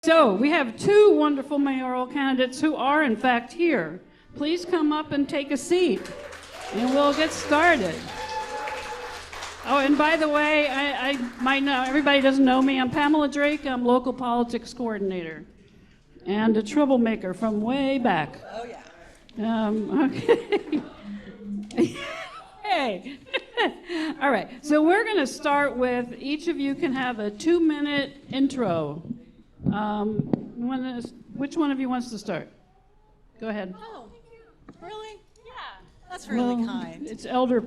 So we have two wonderful mayoral candidates who are in fact here. Please come up and take a seat and we'll get started. Oh, and by the way, I might know, everybody doesn't know me. I'm Pamela Drake. I'm local politics coordinator and a troublemaker from way back. Oh, yeah. Okay. Hey. All right. So we're going to start with each of you can have a 2-minute intro. Which one of you wants to start? Go ahead. Oh, really? Yeah. That's really kind. It's elder.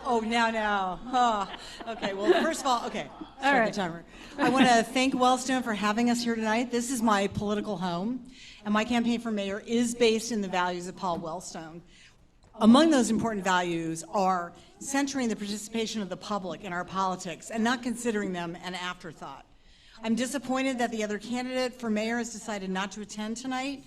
Oh, now. Oh. Okay, well, first of all, okay. Start right. the timer. I want to thank Wellstone for having us here tonight. This is my political home, and my campaign for mayor is based in the values of Paul Wellstone. Among those important values are centering the participation of the public in our politics and not considering them an afterthought. I'm disappointed that the other candidate for mayor has decided not to attend tonight.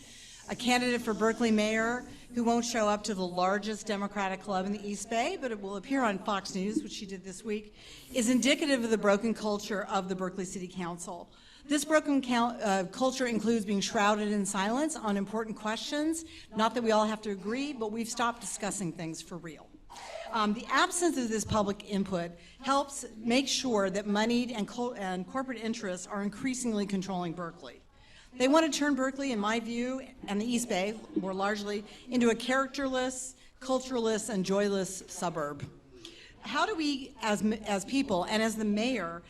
A candidate for Berkeley mayor who won't show up to the largest Democratic club in the East Bay, but it will appear on Fox News, which she did this week, is indicative of the broken culture of the Berkeley City Council. This broken culture includes being shrouded in silence on important questions. Not that we all have to agree, but we've stopped discussing things for real. The absence of this public input helps make sure that moneyed and corporate interests are increasingly controlling Berkeley. They want to turn Berkeley, in my view, and the East Bay, more largely, into a characterless, cultureless, and joyless suburb. How do we, as people and as the mayor,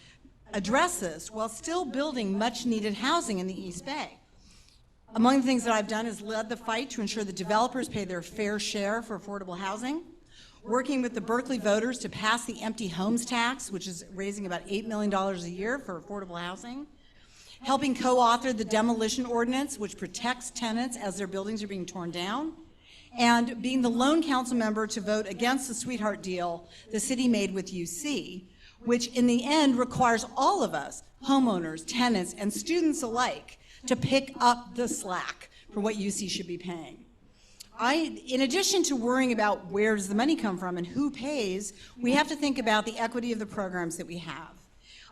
address this while still building much-needed housing in the East Bay? Among the things that I've done is led the fight to ensure that developers pay their fair share for affordable housing, working with the Berkeley voters to pass the empty homes tax, which is raising about $8 million a year for affordable housing, helping co-author the demolition ordinance, which protects tenants as their buildings are being torn down, and being the lone council member to vote against the sweetheart deal the city made with UC, which in the end requires all of us, homeowners, tenants, and students alike, to pick up the slack for what UC should be paying. In addition to worrying about where does the money come from and who pays, we have to think about the equity of the programs that we have.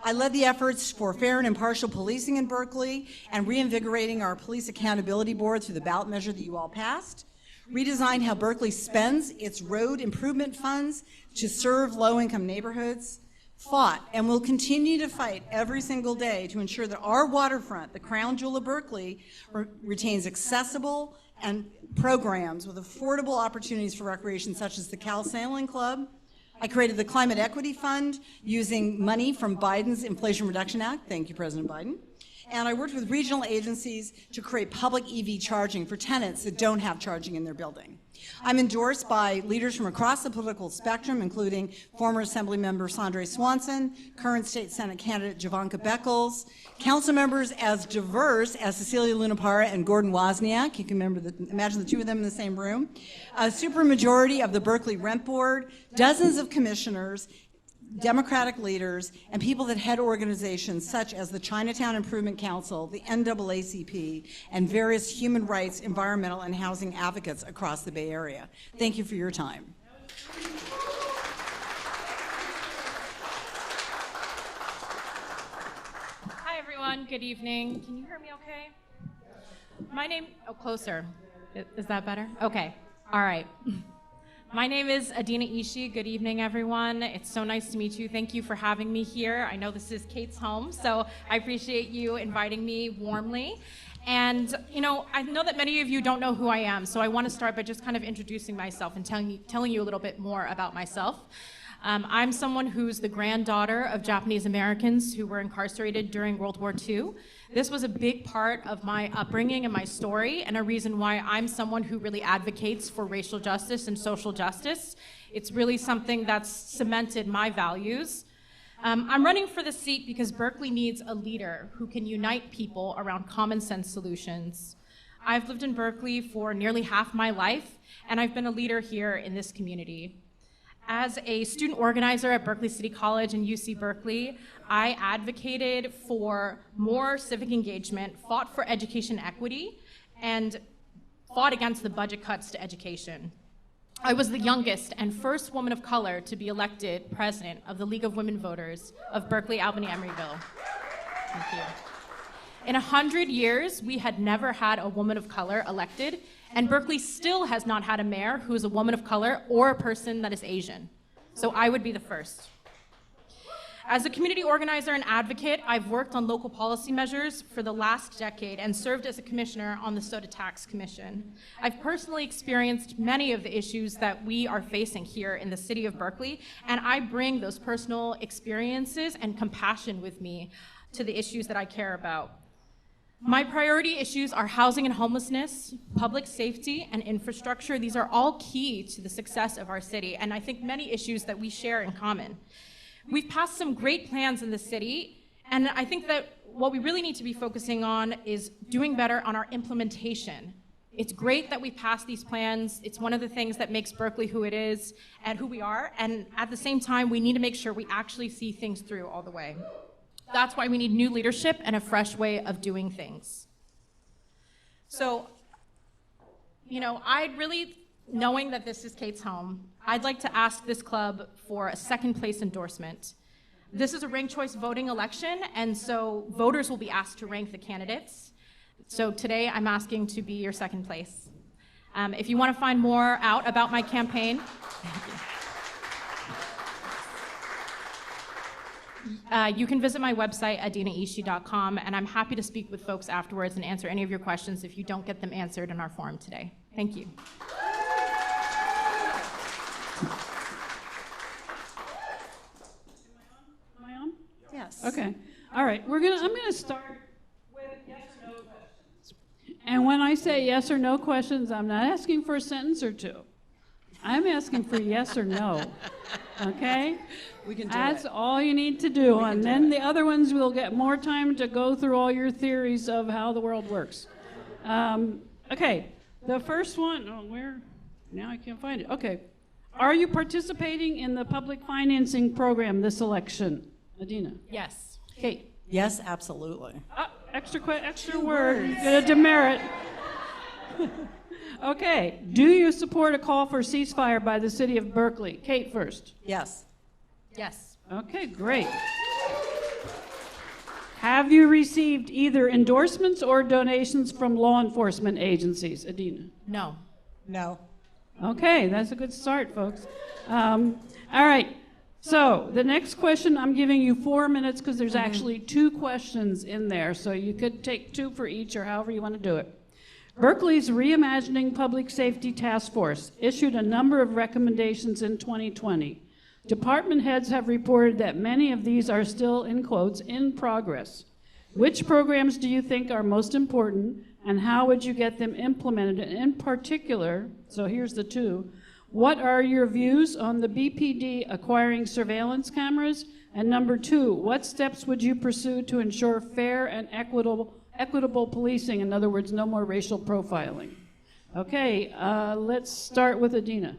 I led the efforts for fair and impartial policing in Berkeley and reinvigorating our police accountability board through the ballot measure that you all passed, redesigned how Berkeley spends its road improvement funds to serve low-income neighborhoods, fought and will continue to fight every single day to ensure that our waterfront, the crown jewel of Berkeley, retains accessible and programs with affordable opportunities for recreation, such as the Cal Sailing Club. I created the Climate Equity Fund using money from Biden's Inflation Reduction Act. Thank you, President Biden. And I worked with regional agencies to create public EV charging for tenants that don't have charging in their building. I'm endorsed by leaders from across the political spectrum, including former Assemblymember Sandre Swanson, current State Senate candidate Javanka Beckles, council members as diverse as Cecilia Lunapara and Gordon Wozniak. You can imagine the two of them in the same room. A supermajority of the Berkeley Rent Board, dozens of commissioners, Democratic leaders, and people that head organizations such as the Chinatown Improvement Council, the NAACP, and various human rights, environmental, and housing advocates across the Bay Area. Thank you for your time. Hi, everyone. Good evening. Can you hear me okay? Closer. Is that better? Okay. All right. My name is Adina Ishi. Good evening, everyone. It's so nice to meet you. Thank you for having me here. I know this is Kate's home, so I appreciate you inviting me warmly. And, I know that many of you don't know who I am, so I want to start by just kind of introducing myself and telling you a little bit more about myself. I'm someone who's the granddaughter of Japanese Americans who were incarcerated during World War II. This was a big part of my upbringing and my story, and a reason why I'm someone who really advocates for racial justice and social justice. It's really something that's cemented my values. I'm running for this seat because Berkeley needs a leader who can unite people around common sense solutions. I've lived in Berkeley for nearly half my life, and I've been a leader here in this community. As a student organizer at Berkeley City College and UC Berkeley, I advocated for more civic engagement, fought for education equity, and fought against the budget cuts to education. I was the youngest and first woman of color to be elected president of the League of Women Voters of Berkeley, Albany, Emeryville. Thank you. In 100 years, we had never had a woman of color elected, and Berkeley still has not had a mayor who is a woman of color or a person that is Asian. So I would be the first. As a community organizer and advocate, I've worked on local policy measures for the last decade and served as a commissioner on the Soda Tax Commission. I've personally experienced many of the issues that we are facing here in the city of Berkeley, and I bring those personal experiences and compassion with me to the issues that I care about. My priority issues are housing and homelessness, public safety, and infrastructure. These are all key to the success of our city, and I think many issues that we share in common. We've passed some great plans in the city, and I think that what we really need to be focusing on is doing better on our implementation. It's great that we passed these plans. It's one of the things that makes Berkeley who it is and who we are, and at the same time, we need to make sure we actually see things through all the way. That's why we need new leadership and a fresh way of doing things. So, knowing that this is Kate's home, I'd like to ask this club for a second place endorsement. This is a ranked choice voting election, and so voters will be asked to rank the candidates. So today I'm asking to be your second place. If you want to find more out about my campaign, you can visit my website, adinaishi.com, and I'm happy to speak with folks afterwards and answer any of your questions if you don't get them answered in our forum today. Thank you. Am I on? Yes. Okay. All right. I'm gonna start with yes or no questions. And when I say yes or no questions, I'm not asking for a sentence or two. I'm asking for yes or no. Okay? We can do That's it. all you need to do. And then the other ones will get more time to go through all your theories of how the world works. Okay. The first one, now I can't find it. Okay. Are you participating in the public financing program this election? Adina? Yes. Kate? Yes, absolutely. Extra word. Get a demerit. Okay. Do you support a call for ceasefire by the city of Berkeley? Kate first. Yes. Yes. Okay, great. Have you received either endorsements or donations from law enforcement agencies? Adina? No. No. Okay, that's a good start, folks. All right. So the next question, I'm giving you 4 minutes because there's actually 2 questions in there. So you could take 2 for each or however you want to do it. Berkeley's Reimagining Public Safety Task Force issued a number of recommendations in 2020. Department heads have reported that many of these are still, in quotes, in progress. Which programs do you think are most important, and how would you get them implemented? And in particular, so here's the 2, what are your views on the BPD acquiring surveillance cameras? And number 2, what steps would you pursue to ensure fair and equitable policing? In other words, no more racial profiling. Okay, let's start with Adina.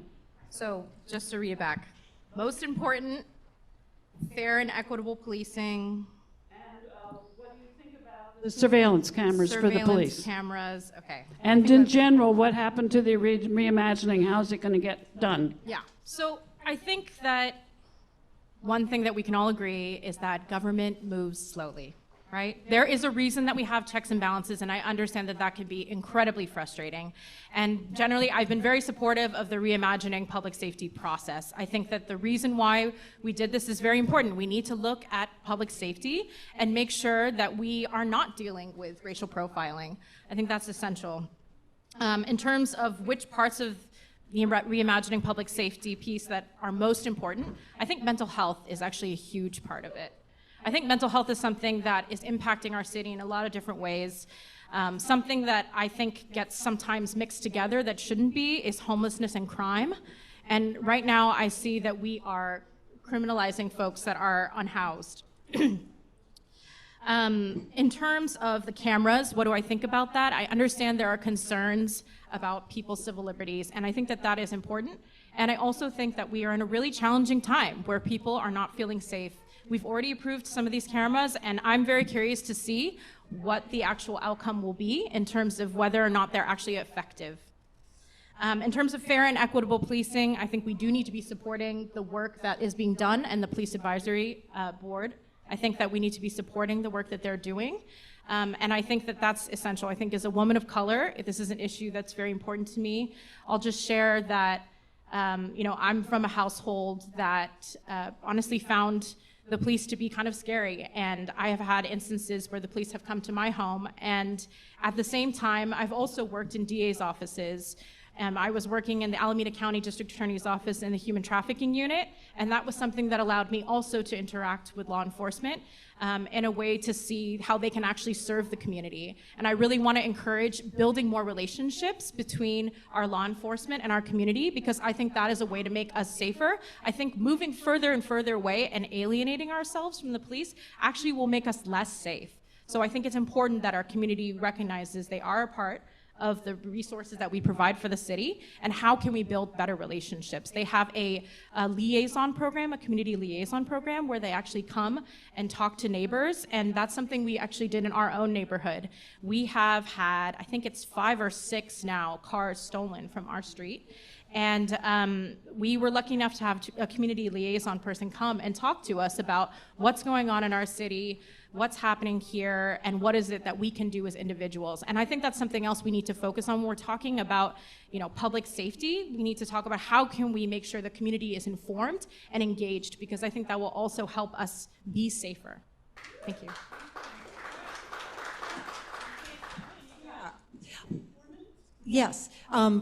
So just to read it back. Most important, fair and equitable policing. And what do you think about the surveillance cameras for the police? Surveillance cameras, okay. And in general, what happened to the reimagining? How's it going to get done? Yeah, so I think that one thing that we can all agree is that government moves slowly, right? There is a reason that we have checks and balances, and I understand that that can be incredibly frustrating. And generally, I've been very supportive of the reimagining public safety process. I think that the reason why we did this is very important. We need to look at public safety and make sure that we are not dealing with racial profiling. I think that's essential. In terms of which parts of the reimagining public safety piece that are most important, I think mental health is actually a huge part of it. I think mental health is something that is impacting our city in a lot of different ways. Something that I think gets sometimes mixed together that shouldn't be is homelessness and crime. And right now I see that we are criminalizing folks that are unhoused. In terms of the cameras, what do I think about that? I understand there are concerns about people's civil liberties, and I think that that is important. And I also think that we are in a really challenging time where people are not feeling safe. We've already approved some of these cameras, and I'm very curious to see what the actual outcome will be in terms of whether or not they're actually effective. In terms of fair and equitable policing, I think we do need to be supporting the work that is being done and the Police Advisory Board. I think that we need to be supporting the work that they're doing. And I think that that's essential. I think as a woman of color, this is an issue that's very important to me. I'll just share that, I'm from a household that honestly found the police to be kind of scary. And I have had instances where the police have come to my home. And at the same time, I've also worked in DA's offices. I was working in the Alameda County District Attorney's Office in the Human Trafficking Unit, and that was something that allowed me also to interact with law enforcement in a way to see how they can actually serve the community. And I really want to encourage building more relationships between our law enforcement and our community, because I think that is a way to make us safer. I think moving further and further away and alienating ourselves from the police actually will make us less safe. So I think it's important that our community recognizes they are a part of the resources that we provide for the city, and how can we build better relationships. They have a liaison program, a community liaison program, where they actually come and talk to neighbors, and that's something we actually did in our own neighborhood. We have had, I think it's 5 or 6 now, cars stolen from our street. And we were lucky enough to have a community liaison person come and talk to us about what's going on in our city, what's happening here, and what is it that we can do as individuals. And I think that's something else we need to focus on when we're talking about, public safety. We need to talk about how can we make sure the community is informed and engaged, because I think that will also help us be safer. Thank you. Yes.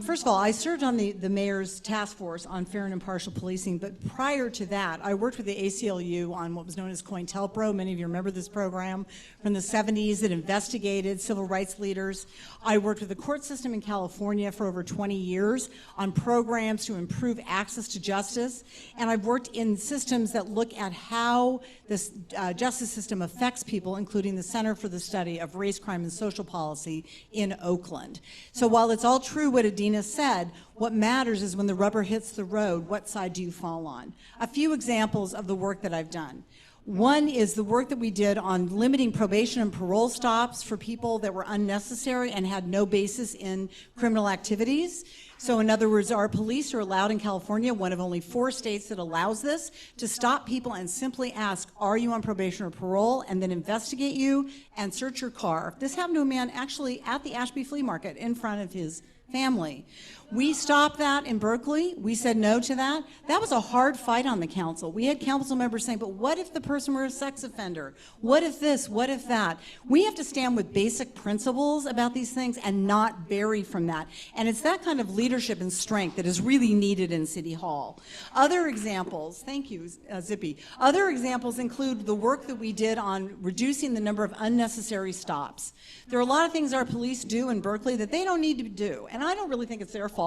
First of all, I served on the mayor's task force on fair and impartial policing, but prior to that, I worked with the ACLU on what was known as COINTELPRO. Many of you remember this program from the 70s that investigated civil rights leaders. I worked with the court system in California for over 20 years on programs to improve access to justice, and I've worked in systems that look at how this justice system affects people, including the Center for the Study of Race, Crime, and Social Policy in Oakland. So while it's all true what Adina said, what matters is when the rubber hits the road, what side do you fall on? A few examples of the work that I've done. One is the work that we did on limiting probation and parole stops for people that were unnecessary and had no basis in criminal activities. So in other words, our police are allowed in California, one of only 4 states that allows this, to stop people and simply ask, are you on probation or parole, and then investigate you and search your car. This happened to a man actually at the Ashby Flea Market in front of his family. We stopped that in Berkeley. We said no to that. That was a hard fight on the council. We had council members saying, but what if the person were a sex offender? What if this? What if that? We have to stand with basic principles about these things and not vary from that. And it's that kind of leadership and strength that is really needed in City Hall. Other examples, thank you, Zippy. Other examples include the work that we did on reducing the number of unnecessary stops. There are a lot of things our police do in Berkeley that they don't need to do, and I don't really think it's their fault.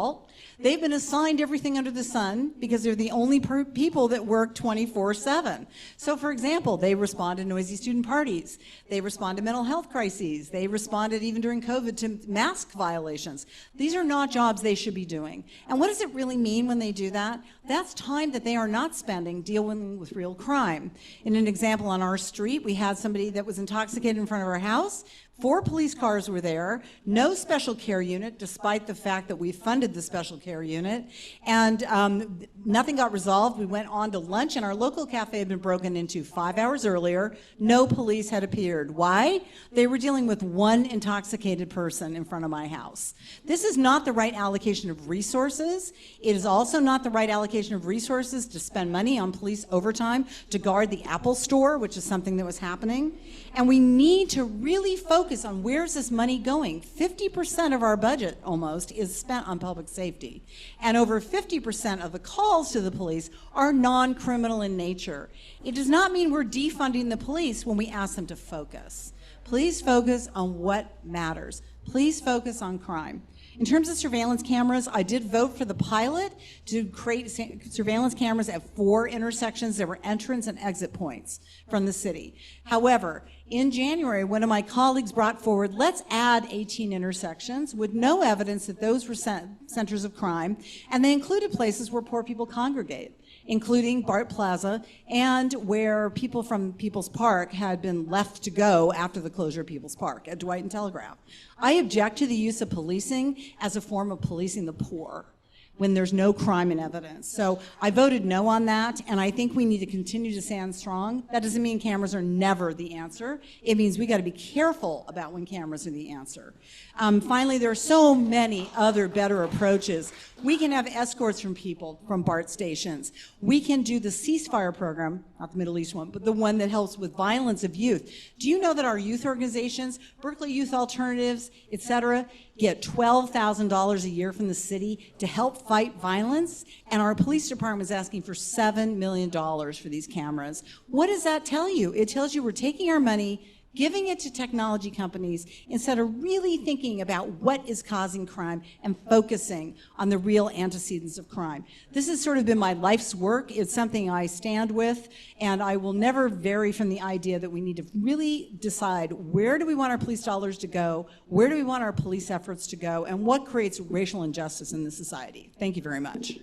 They've been assigned everything under the sun because they're the only people that work 24/7. So for example, they respond to noisy student parties. They respond to mental health crises. They responded even during COVID to mask violations. These are not jobs they should be doing. And what does it really mean when they do that? That's time that they are not spending dealing with real crime. In an example on our street, we had somebody that was intoxicated in front of our house. 4 police cars were there, no special care unit, despite the fact that we funded the special care unit, and nothing got resolved. We went on to lunch, and our local cafe had been broken into 5 hours earlier. No police had appeared. Why? They were dealing with one intoxicated person in front of my house. This is not the right allocation of resources. It is also not the right allocation of resources to spend money on police overtime to guard the Apple store, which is something that was happening. And we need to really focus on where's this money going. 50% of our budget almost is spent on public safety. And over 50% of the calls to the police are non-criminal in nature. It does not mean we're defunding the police when we ask them to focus. Please focus on what matters. Please focus on crime. In terms of surveillance cameras, I did vote for the pilot to create surveillance cameras at 4 intersections that were entrance and exit points from the city. However, in January, one of my colleagues brought forward, let's add 18 intersections with no evidence that those were centers of crime, and they included places where poor people congregate, including Bart Plaza, and where people from People's Park had been left to go after the closure of People's Park at Dwight and Telegraph. I object to the use of policing as a form of policing the poor. when there's no crime in evidence. So I voted no on that, and I think we need to continue to stand strong. That doesn't mean cameras are never the answer. It means we got to be careful about when cameras are the answer. Finally, there are so many other better approaches. We can have escorts from people from BART stations. We can do the ceasefire program, not the Middle East one, but the one that helps with violence of youth. Do you know that our youth organizations, Berkeley Youth Alternatives, et cetera, get $12,000 a year from the city to help fight violence? And our police department is asking for $7 million for these cameras. What does that tell you? It tells you we're taking our money, giving it to technology companies instead of really thinking about what is causing crime and focusing on the real antecedents of crime. This has sort of been my life's work. It's something I stand with, and I will never vary from the idea that we need to really decide where do we want our police dollars to go, where do we want our police efforts to go, and what creates racial injustice in this society. Thank you very much.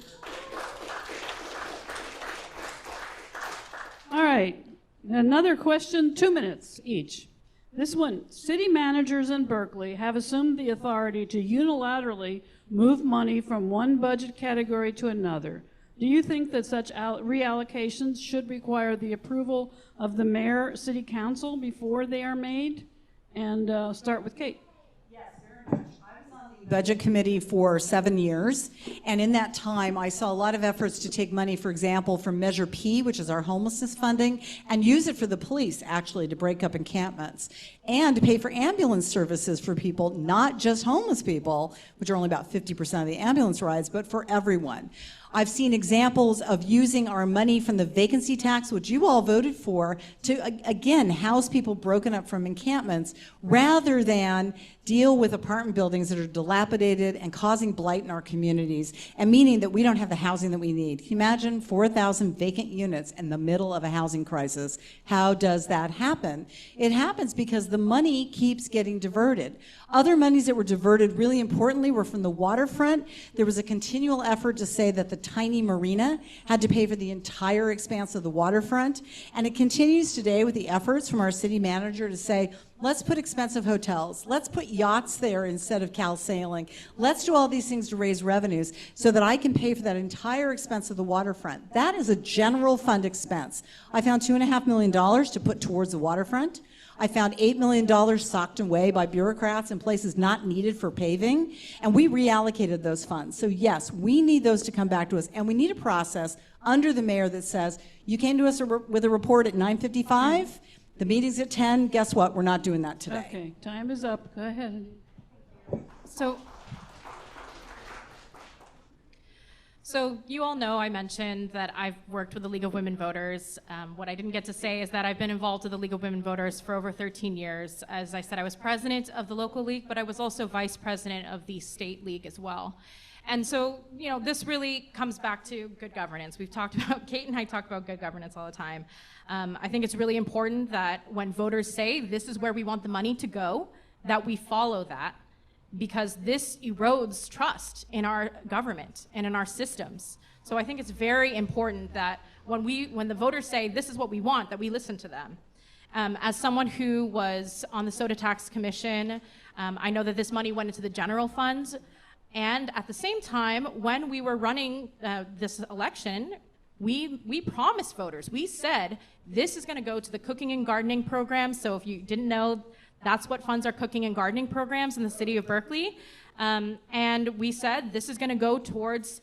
All right. Another question, 2 minutes each. This one, city managers in Berkeley have assumed the authority to unilaterally move money from one budget category to another. Do you think that such reallocations should require the approval of the mayor, city council before they are made? And start with Kate. Yes, very much. I was on the budget committee for 7 years, and in that time I saw a lot of efforts to take money, for example, from Measure P, which is our homelessness funding, and use it for the police, actually, to break up encampments, and to pay for ambulance services for people, not just homeless people, which are only about 50% of the ambulance rides, but for everyone. I've seen examples of using our money from the vacancy tax, which you all voted for, to, again, house people broken up from encampments, rather than deal with apartment buildings that are dilapidated and causing blight in our communities, and meaning that we don't have the housing that we need. Can you imagine 4,000 vacant units in the middle of a housing crisis? How does that happen? It happens because the money keeps getting diverted. Other monies that were diverted, really importantly, were from the waterfront. There was a continual effort to say that the tiny marina had to pay for the entire expanse of the waterfront, and it continues today with the efforts from our city manager to say, let's put expensive hotels, let's put yachts there instead of Cal Sailing, let's do all these things to raise revenues so that I can pay for that entire expense of the waterfront. That is a general fund expense. I found $2.5 million to put towards the waterfront. I found $8 million socked away by bureaucrats in places not needed for paving, and we reallocated those funds. So yes, we need those to come back to us, and we need a process under the mayor that says, you came to us with a report at 9:55, the meeting's at 10, guess what, we're not doing that today. Okay, time is up, go ahead. So you all know I mentioned that I've worked with the League of Women Voters. What I didn't get to say is that I've been involved with the League of Women Voters for over 13 years. As I said, I was president of the local league, but I was also vice president of the state league as well. And so, you know, this really comes back to good governance. We've talked about, Kate and I talk about good governance all the time. I think it's really important that when voters say this is where we want the money to go, that we follow that, because this erodes trust in our government and in our systems. So I think it's very important that when the voters say this is what we want, that we listen to them. As someone who was on the Soda Tax Commission, I know that this money went into the general fund, and at the same time, when we were running this election, we promised voters, we said, this is gonna go to the cooking and gardening program. So if you didn't know, that's what funds our cooking and gardening programs in the city of Berkeley. And we said this is going to go towards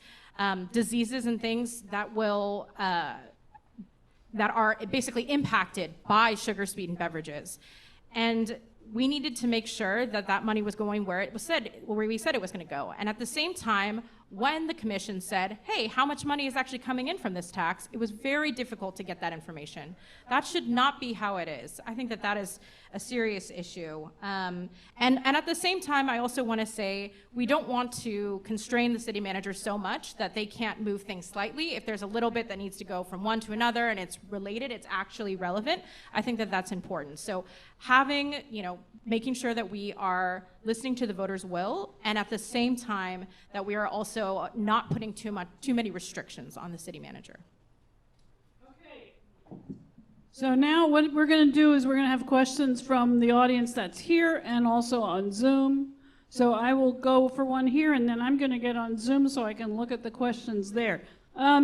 diseases and things that will that are basically impacted by sugar-sweetened beverages. And we needed to make sure that that money was going where we said it was going to go. And at the same time, when the commission said, hey, how much money is actually coming in from this tax, it was very difficult to get that information. That should not be how it is. I think that that is a serious issue. And at the same time, I also want to say we don't want to constrain the city manager so much that they can't move things slightly. If there's a little bit that needs to go from one to another and it's related, it's actually relevant, I think that that's important. So having, making sure that we are listening to the voters' will, and at the same time that we are also not putting too many restrictions on the city manager. Okay. So now what we're going to do is we're going to have questions from the audience that's here and also on Zoom. So I will go for one here, and then I'm going to get on Zoom so I can look at the questions there.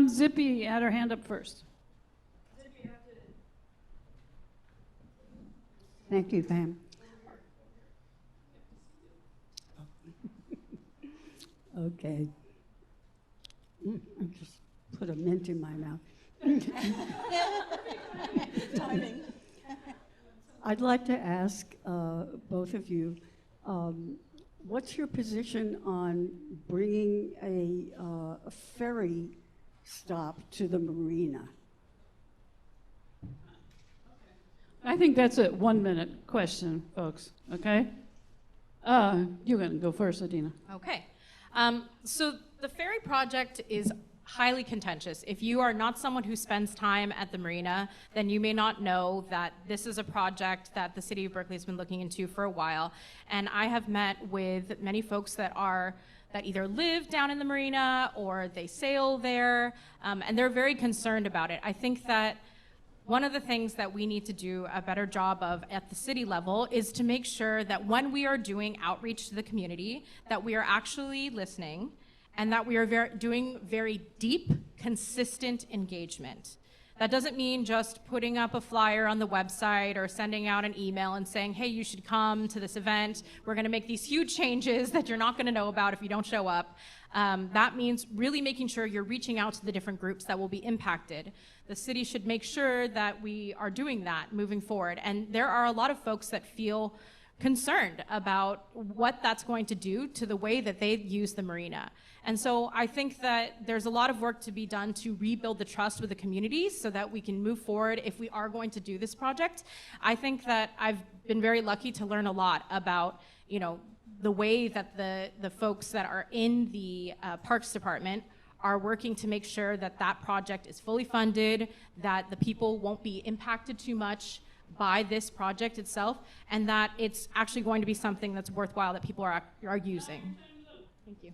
Zippy had her hand up first. Thank you, Pam. Okay. I just put a mint in my mouth. Timing. I'd like to ask both of you, what's your position on bringing a ferry stop to the marina? I think that's a 1 minute question, folks, okay? You're going to go first, Adina. Okay. So the ferry project is highly contentious. If you are not someone who spends time at the marina, then you may not know that this is a project that the city of Berkeley has been looking into for a while. And I have met with many folks that either live down in the marina or they sail there, and they're very concerned about it. I think that one of the things that we need to do a better job of at the city level is to make sure that when we are doing outreach to the community, that we are actually listening and that we are doing very deep, consistent engagement. That doesn't mean just putting up a flyer on the website or sending out an email and saying, hey, you should come to this event. We're gonna make these huge changes that you're not gonna know about if you don't show up. That means really making sure you're reaching out to the different groups that will be impacted. The city should make sure that we are doing that moving forward. And there are a lot of folks that feel concerned about what that's going to do to the way that they use the marina. And so I think that there's a lot of work to be done to rebuild the trust with the community so that we can move forward if we are going to do this project. I think that I've been very lucky to learn a lot about, the way that the folks that are in the Parks Department are working to make sure that that project is fully funded, that the people won't be impacted too much by this project itself, and that it's actually going to be something that's worthwhile that people are using. Thank you.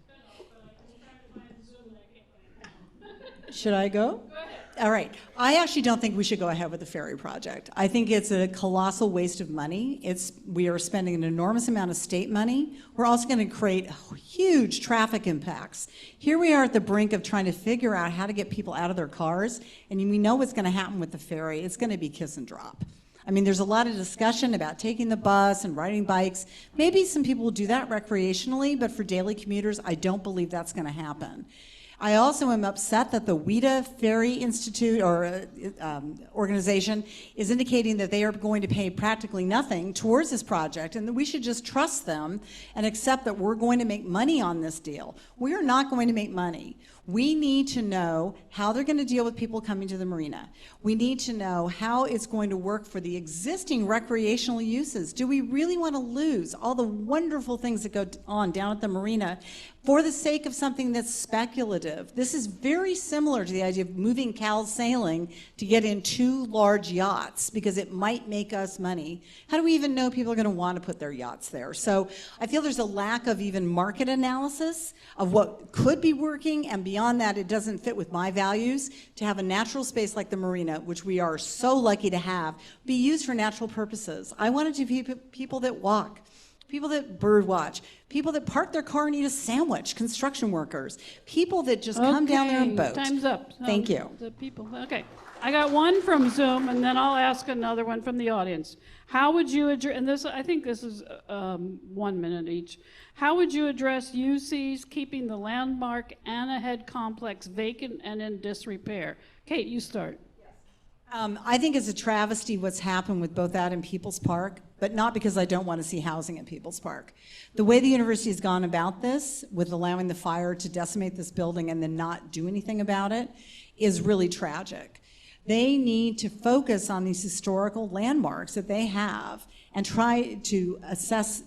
Should I go? Go ahead. All right. I actually don't think we should go ahead with the ferry project. I think it's a colossal waste of money. We are spending an enormous amount of state money. We're also going to create huge traffic impacts. Here we are at the brink of trying to figure out how to get people out of their cars, and we know what's going to happen with the ferry. It's going to be kiss and drop. I mean, there's a lot of discussion about taking the bus and riding bikes. Maybe some people will do that recreationally, but for daily commuters, I don't believe that's going to happen. I also am upset that the WIDA Ferry Institute or organization is indicating that they are going to pay practically nothing towards this project, and that we should just trust them and accept that we're going to make money on this deal. We are not going to make money. We need to know how they're going to deal with people coming to the marina. We need to know how it's going to work for the existing recreational uses. Do we really want to lose all the wonderful things that go on down at the marina for the sake of something that's speculative? This is very similar to the idea of moving Cal Sailing to get in 2 large yachts because it might make us money. How do we even know people are going to want to put their yachts there? So I feel there's a lack of even market analysis of what could be working, and beyond that, it doesn't fit with my values to have a natural space like the marina, which we are so lucky to have, be used for natural purposes. I want it to be people that walk, people that bird watch, people that park their car and eat a sandwich, construction workers, people that just come down there and boat. Time's up. Thank you. The people. Okay. I got one from Zoom, and then I'll ask another one from the audience. How would you address, and this, I think this is 1 minute each. How would you address UC's keeping the landmark Anna Head complex vacant and in disrepair? Kate, you start. I think it's a travesty what's happened with both that and People's Park, but not because I don't want to see housing at People's Park. The way the university has gone about this, with allowing the fire to decimate this building and then not do anything about it, is really tragic. They need to focus on these historical landmarks that they have and try to assess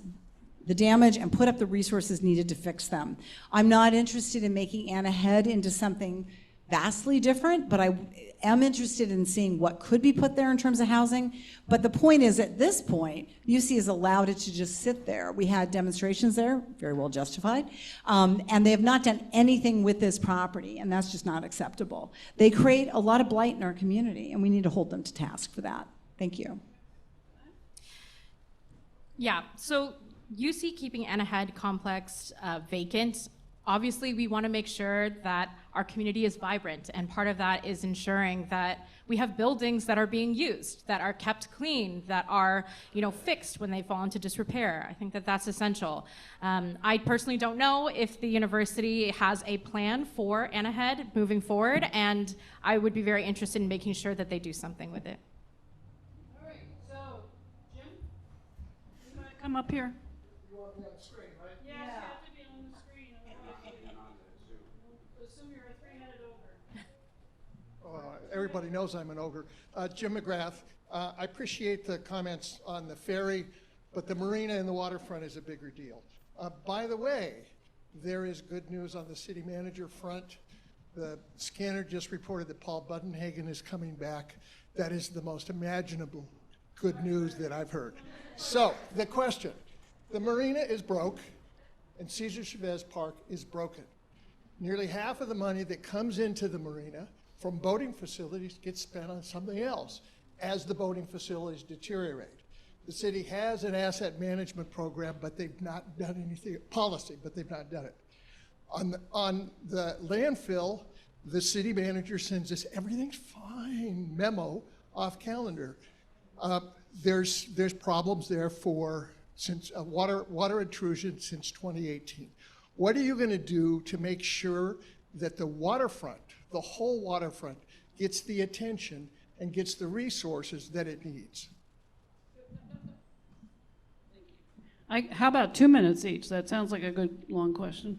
the damage and put up the resources needed to fix them. I'm not interested in making Anna Head into something vastly different, but I am interested in seeing what could be put there in terms of housing. But the point is, at this point, UC has allowed it to just sit there. We had demonstrations there, very well justified, and they have not done anything with this property, and that's just not acceptable. They create a lot of blight in our community, and we need to hold them to task for that. Thank you. Yeah, so you see keeping Anahead complex vacant. Obviously, we want to make sure that our community is vibrant, and part of that is ensuring that we have buildings that are being used, that are kept clean, that are, fixed when they fall into disrepair. I think that that's essential. I personally don't know if the university has a plan for Anahead moving forward, and I would be very interested in making sure that they do something with it. All right, so, Jim, you want to come up here? You want me on the screen, right? Yes, you have to be on the screen. Assume you're a three-headed ogre. Everybody knows I'm an ogre. Jim McGrath. I appreciate the comments on the ferry, but the marina and the waterfront is a bigger deal. By the way, there is good news on the city manager front. The scanner just reported that Paul Buddenhagen is coming back. That is the most imaginable good news that I've heard. So, the question. The marina is broke, and Cesar Chavez Park is broken. Nearly half of the money that comes into the marina from boating facilities gets spent on something else as the boating facilities deteriorate. The city has an asset management program, but they've not done anything, policy, but they've not done it. On the landfill, the city manager sends us everything's fine memo off calendar. There's problems there since water intrusion since 2018. What are you going to do to make sure that the waterfront, the whole waterfront, gets the attention and gets the resources that it needs? How about 2 minutes each? That sounds like a good long question.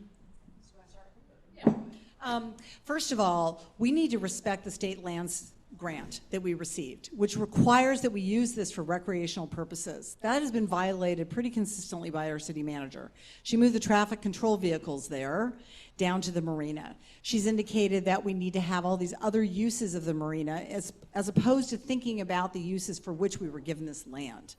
First of all, we need to respect the state lands grant that we received, which requires that we use this for recreational purposes. That has been violated pretty consistently by our city manager. She moved the traffic control vehicles there down to the marina. She's indicated that we need to have all these other uses of the marina as opposed to thinking about the uses for which we were given this land.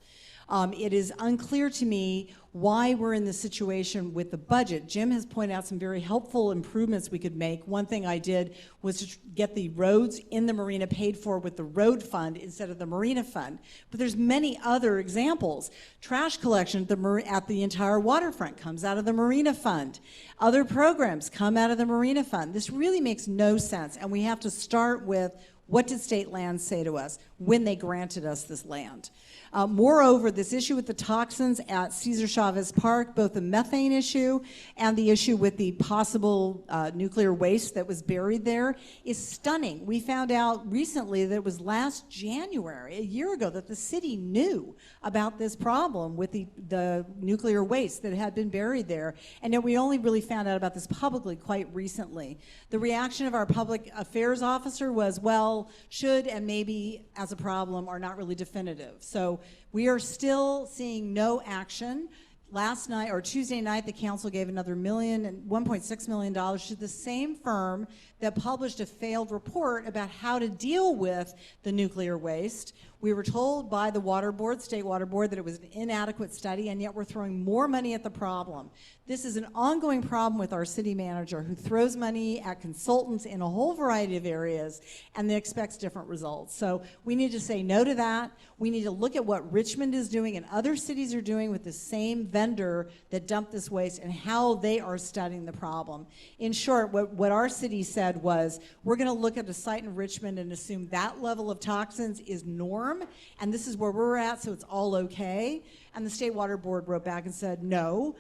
It is unclear to me why we're in this situation with the budget. Jim has pointed out some very helpful improvements we could make. One thing I did was to get the roads in the marina paid for with the road fund instead of the marina fund. But there's many other examples. Trash collection at the entire waterfront comes out of the marina fund. Other programs come out of the marina fund. This really makes no sense, and we have to start with what did state land say to us when they granted us this land? Moreover, this issue with the toxins at Cesar Chavez Park, both the methane issue and the issue with the possible nuclear waste that was buried there, is stunning. We found out recently that it was last January, a year ago, that the city knew about this problem with the nuclear waste that had been buried there, and yet we only really found out about this publicly quite recently. The reaction of our public affairs officer was, well, should and maybe as a problem are not really definitive. So we are still seeing no action. Last night, or Tuesday night, the council gave another $1.6 million to the same firm that published a failed report about how to deal with the nuclear waste. We were told by the water board, state water board, that it was an inadequate study, and yet we're throwing more money at the problem. This is an ongoing problem with our city manager, who throws money at consultants in a whole variety of areas and then expects different results. So we need to say no to that. We need to look at what Richmond is doing and other cities are doing with the same vendor that dumped this waste and how they are studying the problem. In short, what our city said was, we're going to look at a site in Richmond and assume that level of toxins is norm, and this is where we're at, so it's all okay. And the State Water Board wrote back and said, no,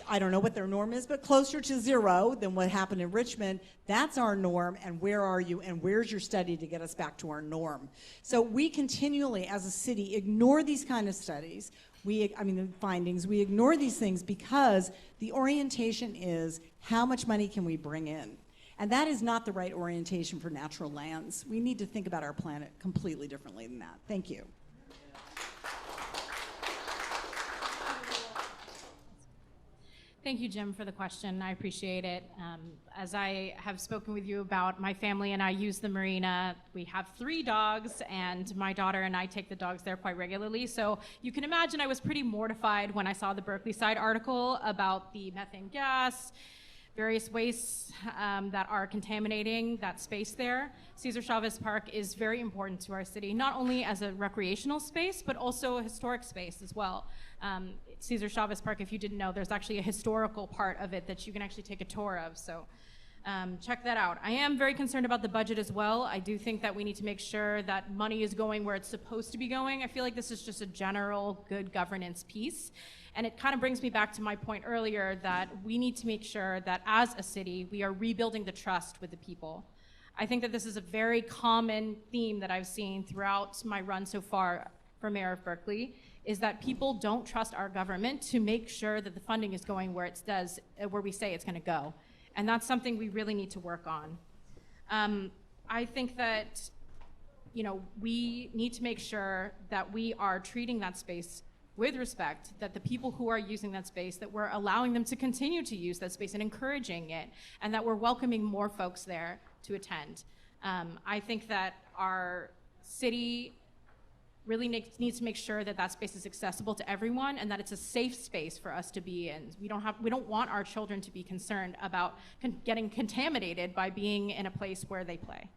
I don't know what their norm is, but closer to zero than what happened in Richmond. That's our norm, and where are you, and where's your study to get us back to our norm? So we continually, as a city, ignore these kind of studies. The findings. We ignore these things because the orientation is, how much money can we bring in? And that is not the right orientation for natural lands. We need to think about our planet completely differently than that. Thank you. Thank you, Jim, for the question. I appreciate it. As I have spoken with you about, my family and I use the marina. We have 3 dogs, and my daughter and I take the dogs there quite regularly. So you can imagine I was pretty mortified when I saw the Berkeley side article about the methane gas, various wastes that are contaminating that space there. Cesar Chavez Park is very important to our city, not only as a recreational space, but also a historic space as well. Cesar Chavez Park, if you didn't know, there's actually a historical part of it that you can actually take a tour of, so check that out. I am very concerned about the budget as well. I do think that we need to make sure that money is going where it's supposed to be going. I feel like this is just a general good governance piece. And it kind of brings me back to my point earlier that we need to make sure that as a city, we are rebuilding the trust with the people. I think that this is a very common theme that I've seen throughout my run so far for mayor of Berkeley, is that people don't trust our government to make sure that the funding is going where it does, where we say it's going to go. And that's something we really need to work on. I think that, we need to make sure that we are treating that space with respect, that the people who are using that space, that we're allowing them to continue to use that space and encouraging it, and that we're welcoming more folks there to attend. I think that our city really needs to make sure that that space is accessible to everyone and that it's a safe space for us to be in. We don't want our children to be concerned about getting contaminated by being in a place where they play.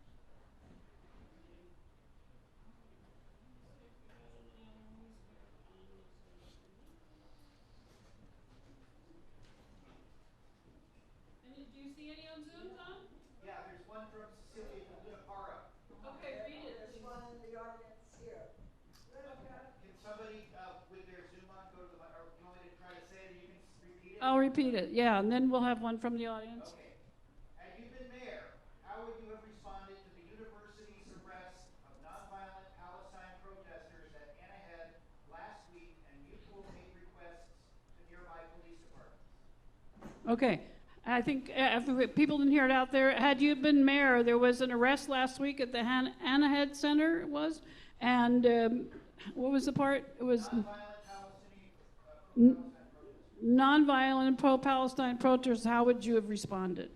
Do you see any on Zoom, Tom? Yeah, there's one from Cecilia Lunapara. Okay, read it. There's one in the audience here. Can somebody with their Zoom on go to the, or you want me to try to say it, or you can repeat it? I'll repeat it, yeah, and then we'll have one from the audience. Okay. Had you been mayor, how would you have responded to the university's arrest of nonviolent Palestine protesters at Anahead last week and mutual aid requests to nearby police departments? Okay, I think people didn't hear it out there. Had you been mayor, there was an arrest last week at the Anahead Center, it was, and what was the part? It was nonviolent pro-Palestine protesters. How would you have responded?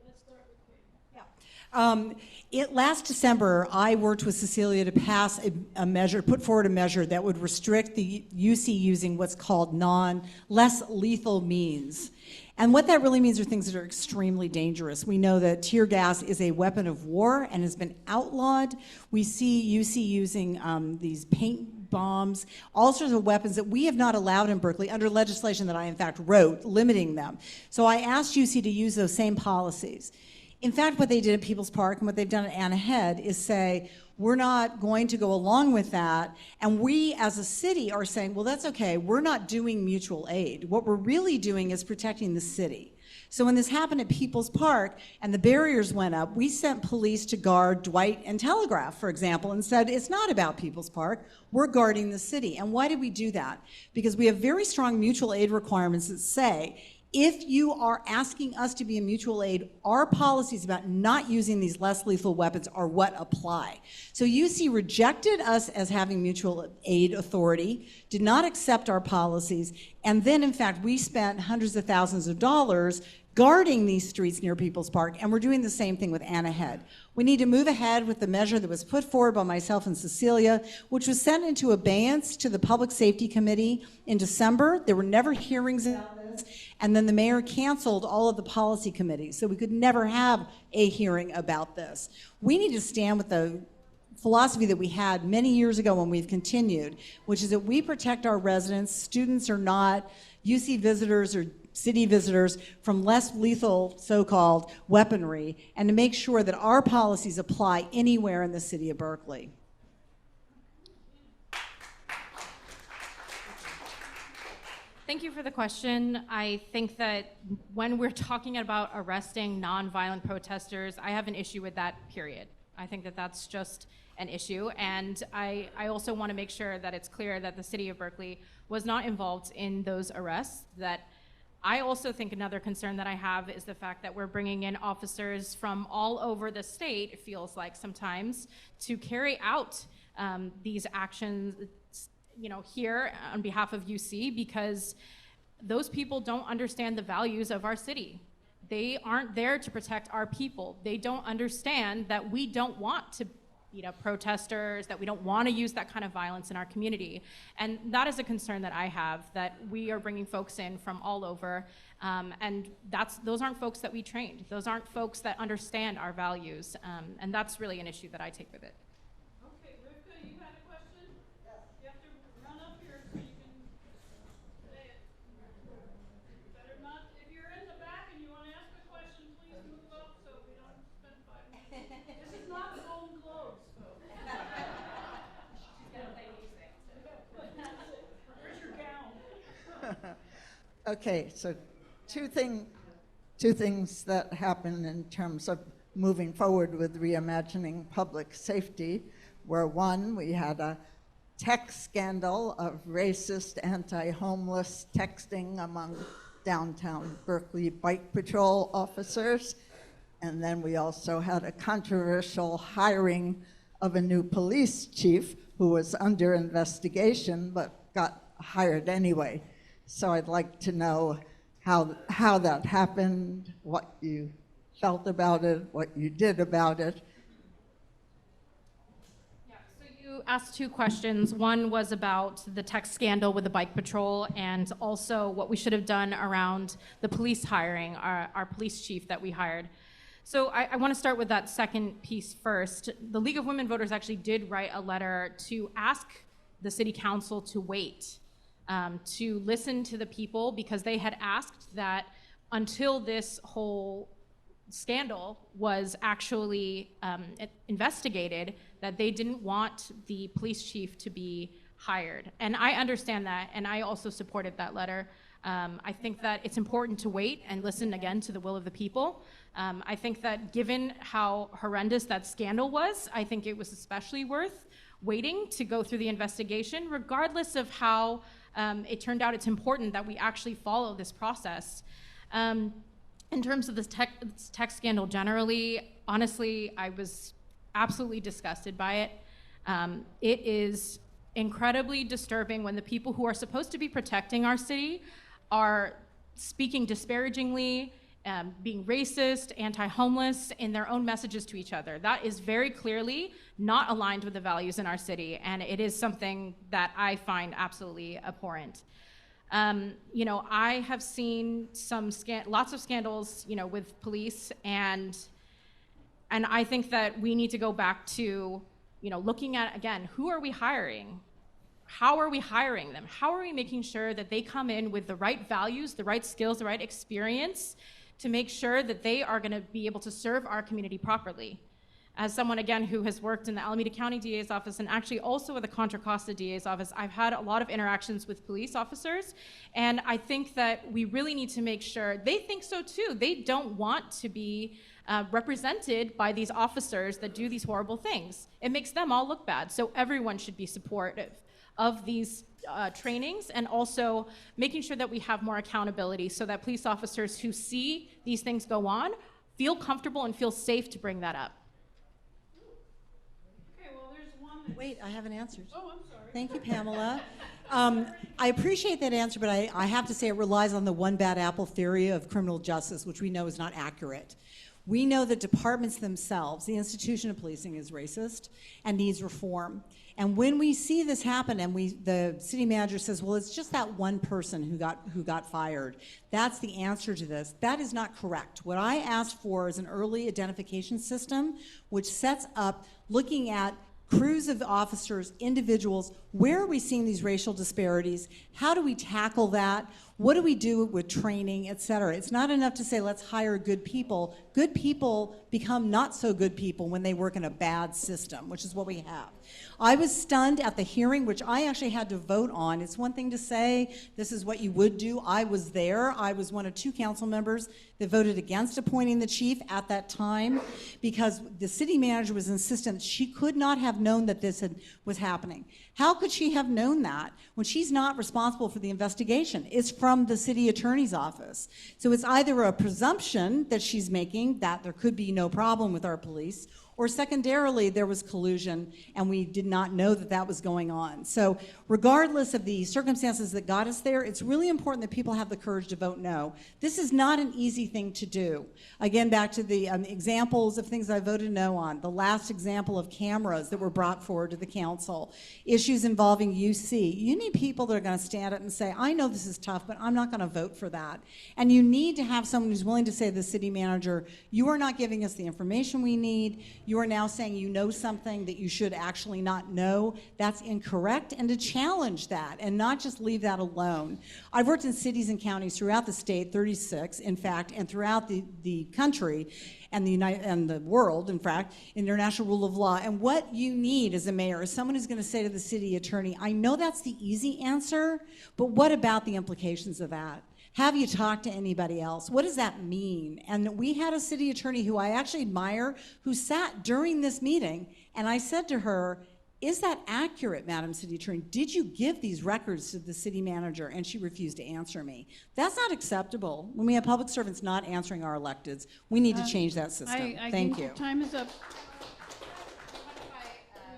Let's start with Kate. Last December, I worked with Cecilia to pass a measure, put forward a measure that would restrict the UC using what's called less lethal means. And what that really means are things that are extremely dangerous. We know that tear gas is a weapon of war and has been outlawed. We see UC using these paint bombs, all sorts of weapons that we have not allowed in Berkeley under legislation that I, in fact, wrote, limiting them. So I asked UC to use those same policies. In fact, what they did at People's Park and what they've done at Anahead is say, we're not going to go along with that. And we, as a city, are saying, well, that's okay. We're not doing mutual aid. What we're really doing is protecting the city. So when this happened at People's Park and the barriers went up, we sent police to guard Dwight and Telegraph, for example, and said, it's not about People's Park. We're guarding the city. And why did we do that? Because we have very strong mutual aid requirements that say, if you are asking us to be a mutual aid, our policies about not using these less lethal weapons are what apply. So UC rejected us as having mutual aid authority, did not accept our policies, and then in fact we spent hundreds of thousands of dollars guarding these streets near People's Park, and we're doing the same thing with Anahead. We need to move ahead with the measure that was put forward by myself and Cecilia, which was sent into abeyance to the Public Safety Committee in December. There were never hearings about this, and then the mayor canceled all of the policy committees, so we could never have a hearing about this. We need to stand with the philosophy that we had many years ago when we've continued, which is that we protect our residents. Students are not UC visitors or city visitors from less lethal so-called weaponry, and to make sure that our policies apply anywhere in the city of Berkeley. Thank you for the question. I think that when we're talking about arresting nonviolent protesters, I have an issue with that, period. I think that that's just an issue, and I also want to make sure that it's clear that the city of Berkeley was not involved in those arrests. That I also think another concern that I have is the fact that we're bringing in officers from all over the state, it feels like sometimes, to carry out these actions, here on behalf of UC, because those people don't understand the values of our city. They aren't there to protect our people. They don't understand that we don't want to, beat up protesters, that we don't want to use that kind of violence in our community. And that is a concern that I have, that we are bringing folks in from all over, and those aren't folks that we trained. Those aren't folks that understand our values, and that's really an issue that I take with it. Okay, Rivka, you had a question? Yes. You have to run up here so you can say it. Better not, if you're in the back and you want to ask a question, please move up so we don't spend 5 minutes. This is not the Golden Globes, folks. Where's your gown? Okay, so two things that happen in terms of moving forward with reimagining public safety were, one, we had a text scandal of racist, anti-homeless texting among downtown Berkeley bike patrol officers. And then we also had a controversial hiring of a new police chief who was under investigation but got hired anyway. So I'd like to know how that happened, what you felt about it, what you did about it. Yeah, so you asked 2 questions. One was about the text scandal with the bike patrol, and also what we should have done around the police hiring, our police chief that we hired. So I want to start with that second piece first. The League of Women Voters actually did write a letter to ask the city council to wait, to listen to the people, because they had asked that until this whole scandal was actually investigated, that they didn't want the police chief to be hired. And I understand that, and I also supported that letter. I think that it's important to wait and listen again to the will of the people. I think that given how horrendous that scandal was, I think it was especially worth waiting to go through the investigation, regardless of how it turned out. It's important that we actually follow this process. In terms of this tech scandal generally, honestly, I was absolutely disgusted by it. It is incredibly disturbing when the people who are supposed to be protecting our city are speaking disparagingly, being racist, anti-homeless in their own messages to each other. That is very clearly not aligned with the values in our city, and it is something that I find absolutely abhorrent. I have seen lots of scandals, with police, and I think that we need to go back to, looking at, again, who are we hiring? How are we hiring them? How are we making sure that they come in with the right values, the right skills, the right experience to make sure that they are going to be able to serve our community properly? As someone, again, who has worked in the Alameda County DA's office and actually also with the Contra Costa DA's office, I've had a lot of interactions with police officers, and I think that we really need to make sure, they think so too, they don't want to be represented by these officers that do these horrible things. It makes them all look bad, so everyone should be supportive of these trainings, and also making sure that we have more accountability so that police officers who see these things go on feel comfortable and feel safe to bring that up. Okay, well, there's one. Wait, I haven't answered. Oh, I'm sorry. Thank you, Pamela. I appreciate that answer, but I have to say it relies on the one bad apple theory of criminal justice, which we know is not accurate. We know that departments themselves, the institution of policing, is racist and needs reform. And when we see this happen, and the city manager says, well, it's just that one person who got fired, that's the answer to this. That is not correct. What I asked for is an early identification system, which sets up looking at crews of officers, individuals, where are we seeing these racial disparities? How do we tackle that? What do we do with training, et cetera? It's not enough to say, let's hire good people. Good people become not so good people when they work in a bad system, which is what we have. I was stunned at the hearing, which I actually had to vote on. It's one thing to say, this is what you would do. I was there. I was one of 2 council members that voted against appointing the chief at that time, because the city manager was insistent she could not have known that this was happening. How could she have known that when she's not responsible for the investigation? It's from the city attorney's office. So it's either a presumption that she's making that there could be no problem with our police, or secondarily, there was collusion and we did not know that that was going on. So regardless of the circumstances that got us there, it's really important that people have the courage to vote no. This is not an easy thing to do. Again, back to the examples of things I voted no on. The last example of cameras that were brought forward to the council. Issues involving UC. You need people that are going to stand up and say, I know this is tough, but I'm not going to vote for that. And you need to have someone who's willing to say to the city manager, you are not giving us the information we need. You are now saying you know something that you should actually not know. That's incorrect. And to challenge that and not just leave that alone. I've worked in cities and counties throughout the state, 36 in fact, and throughout the country and the world, in fact, international rule of law. And what you need as a mayor is someone who's going to say to the city attorney, I know that's the easy answer, but what about the implications of that? Have you talked to anybody else? What does that mean? And we had a city attorney who I actually admire who sat during this meeting, and I said to her, is that accurate, Madam City Attorney? Did you give these records to the city manager? And she refused to answer me. That's not acceptable. When we have public servants not answering our electeds, we need to change that system. I Thank think you. your time is up.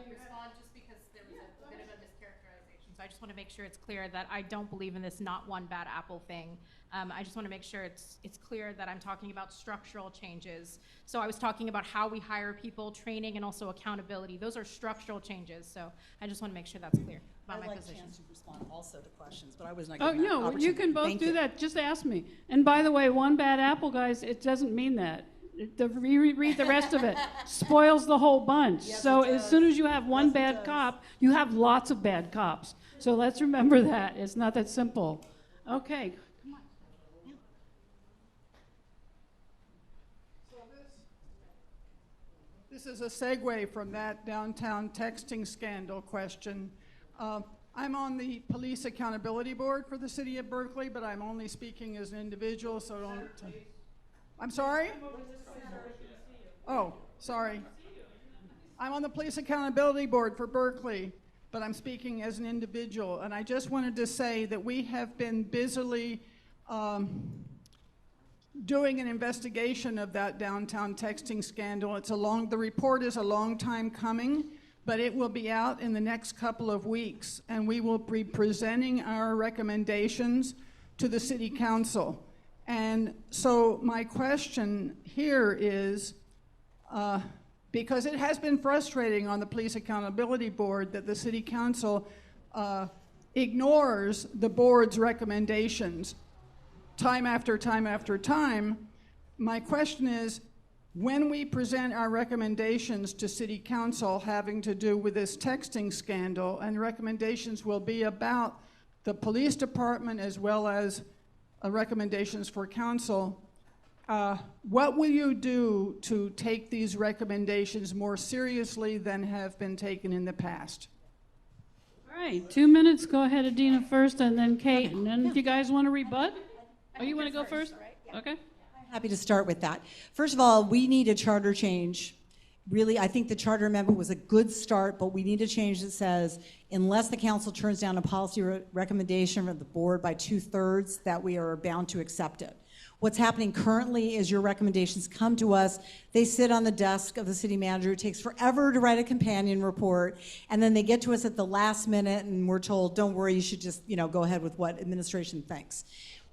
Respond just because there was a bit of a mischaracterization. So I just want to make sure it's clear that I don't believe in this not one bad apple thing. I just want to make sure it's clear that I'm talking about structural changes. So I was talking about how we hire people, training, and also accountability. Those are structural changes. So I just want to make sure that's clear about my position. I'd like a chance to respond also to questions, but I was not Oh, given that no, you opportunity. can both Thank do you. that. Just ask me. And by the way, one bad apple, guys, it doesn't mean that. Read the rest of it. Spoils the whole bunch. Yes, So it as does. soon as you have one Yes, it bad does. cop, you have lots of bad cops. So let's remember that. It's not that simple. Okay. Come on. This is a segue from that downtown texting scandal question. I'm on the Police Accountability Board for the city of Berkeley, but I'm only speaking as an individual, so don't... I'm sorry? Oh, sorry. I'm on the Police Accountability Board for Berkeley, but I'm speaking as an individual. And I just wanted to say that we have been busily doing an investigation of that downtown texting scandal. The report is a long time coming, but it will be out in the next couple of weeks, and we will be presenting our recommendations to the city council. And so my question here is, because it has been frustrating on the Police Accountability Board that the city council ignores the board's recommendations time after time after time, my question is, when we present our recommendations to city council having to do with this texting scandal, and recommendations will be about the police department as well as recommendations for council, what will you do to take these recommendations more seriously than have been taken in the past? All right, 2 minutes. Go ahead, Adina first, and then Kate. And then if you guys want to rebut? Oh, you want to go first? Okay. Happy to start with that. First of all, we need a charter change. Really, I think the charter amendment was a good start, but we need a change that says, unless the council turns down a policy recommendation from the board by 2/3, that we are bound to accept it. What's happening currently is your recommendations come to us, they sit on the desk of the city manager, it takes forever to write a companion report, and then they get to us at the last minute and we're told, don't worry, you should just, go ahead with what administration thinks.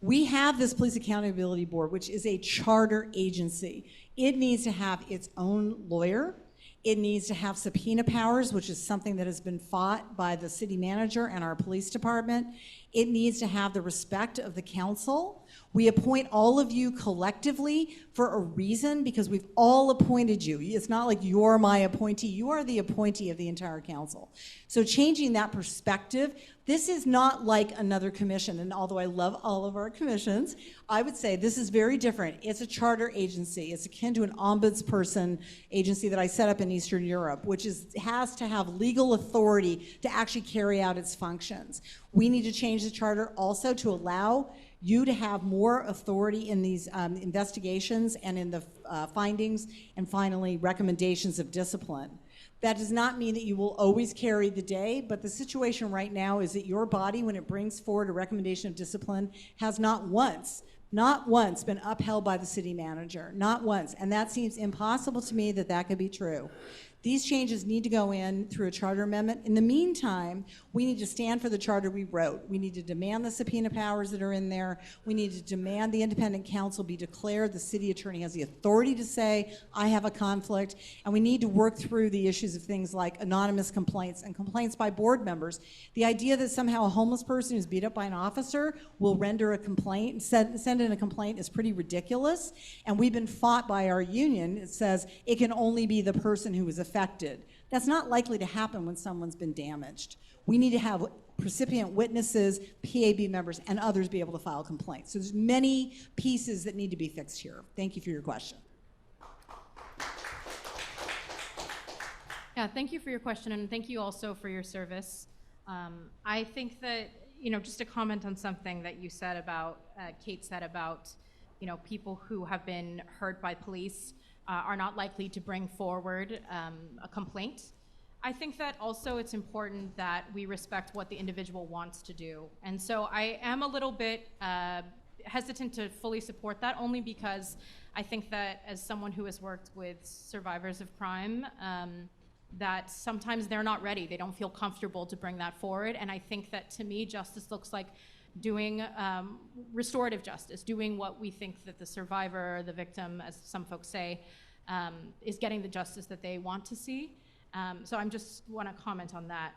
We have this Police Accountability Board, which is a charter agency. It needs to have its own lawyer. It needs to have subpoena powers, which is something that has been fought by the city manager and our police department. It needs to have the respect of the council. We appoint all of you collectively for a reason, because we've all appointed you. It's not like you're my appointee. You are the appointee of the entire council. So changing that perspective, this is not like another commission, and although I love all of our commissions, I would say this is very different. It's a charter agency. It's akin to an ombudsperson agency that I set up in Eastern Europe, which has to have legal authority to actually carry out its functions. We need to change the charter also to allow you to have more authority in these investigations and in the findings, and finally, recommendations of discipline. That does not mean that you will always carry the day, but the situation right now is that your body, when it brings forward a recommendation of discipline, has not once not once been upheld by the city manager, not once. And that seems impossible to me that that could be true. These changes need to go in through a charter amendment. In the meantime, we need to stand for the charter we wrote. We need to demand the subpoena powers that are in there. We need to demand the independent counsel be declared. The city attorney has the authority to say, I have a conflict. And we need to work through the issues of things like anonymous complaints and complaints by board members. The idea that somehow a homeless person who's beat up by an officer will render a complaint, send in a complaint is pretty ridiculous. And we've been fought by our union. It says it can only be the person who was affected. That's not likely to happen when someone's been damaged. We need to have recipient witnesses, PAB members, and others be able to file complaints. So there's many pieces that need to be fixed here. Thank you for your question. Yeah, thank you for your question, and thank you also for your service. I think that, just to comment on something that you said about, Kate said about, people who have been hurt by police are not likely to bring forward a complaint. I think that also it's important that we respect what the individual wants to do. And so I am a little bit hesitant to fully support that, only because I think that as someone who has worked with survivors of crime, that sometimes they're not ready. They don't feel comfortable to bring that forward. And I think that, to me, justice looks like doing restorative justice, doing what we think that the survivor, the victim, as some folks say, is getting the justice that they want to see. So I just want to comment on that.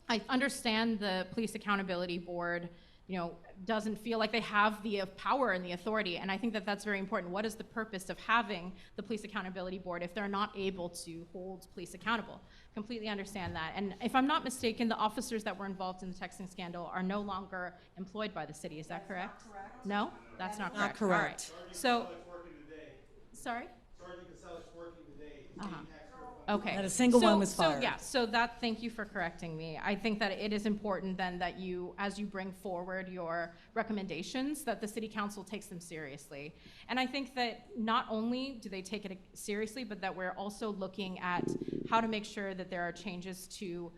I understand the Police Accountability Board, doesn't feel like they have the power and the authority, and I think that that's very important. What is the purpose of having the Police Accountability Board if they're not able to hold police accountable? Completely understand that. And if I'm not mistaken, the officers that were involved in the texting scandal are no longer employed by the city. Is that correct? No? That's not correct. Not correct. All right. So, sorry? Okay. Not a single one was fired. Thank you for correcting me. I think that it is important then that you, as you bring forward your recommendations, that the city council takes them seriously. And I think that not only do they take it seriously, but that we're also looking at how to make sure that there are changes to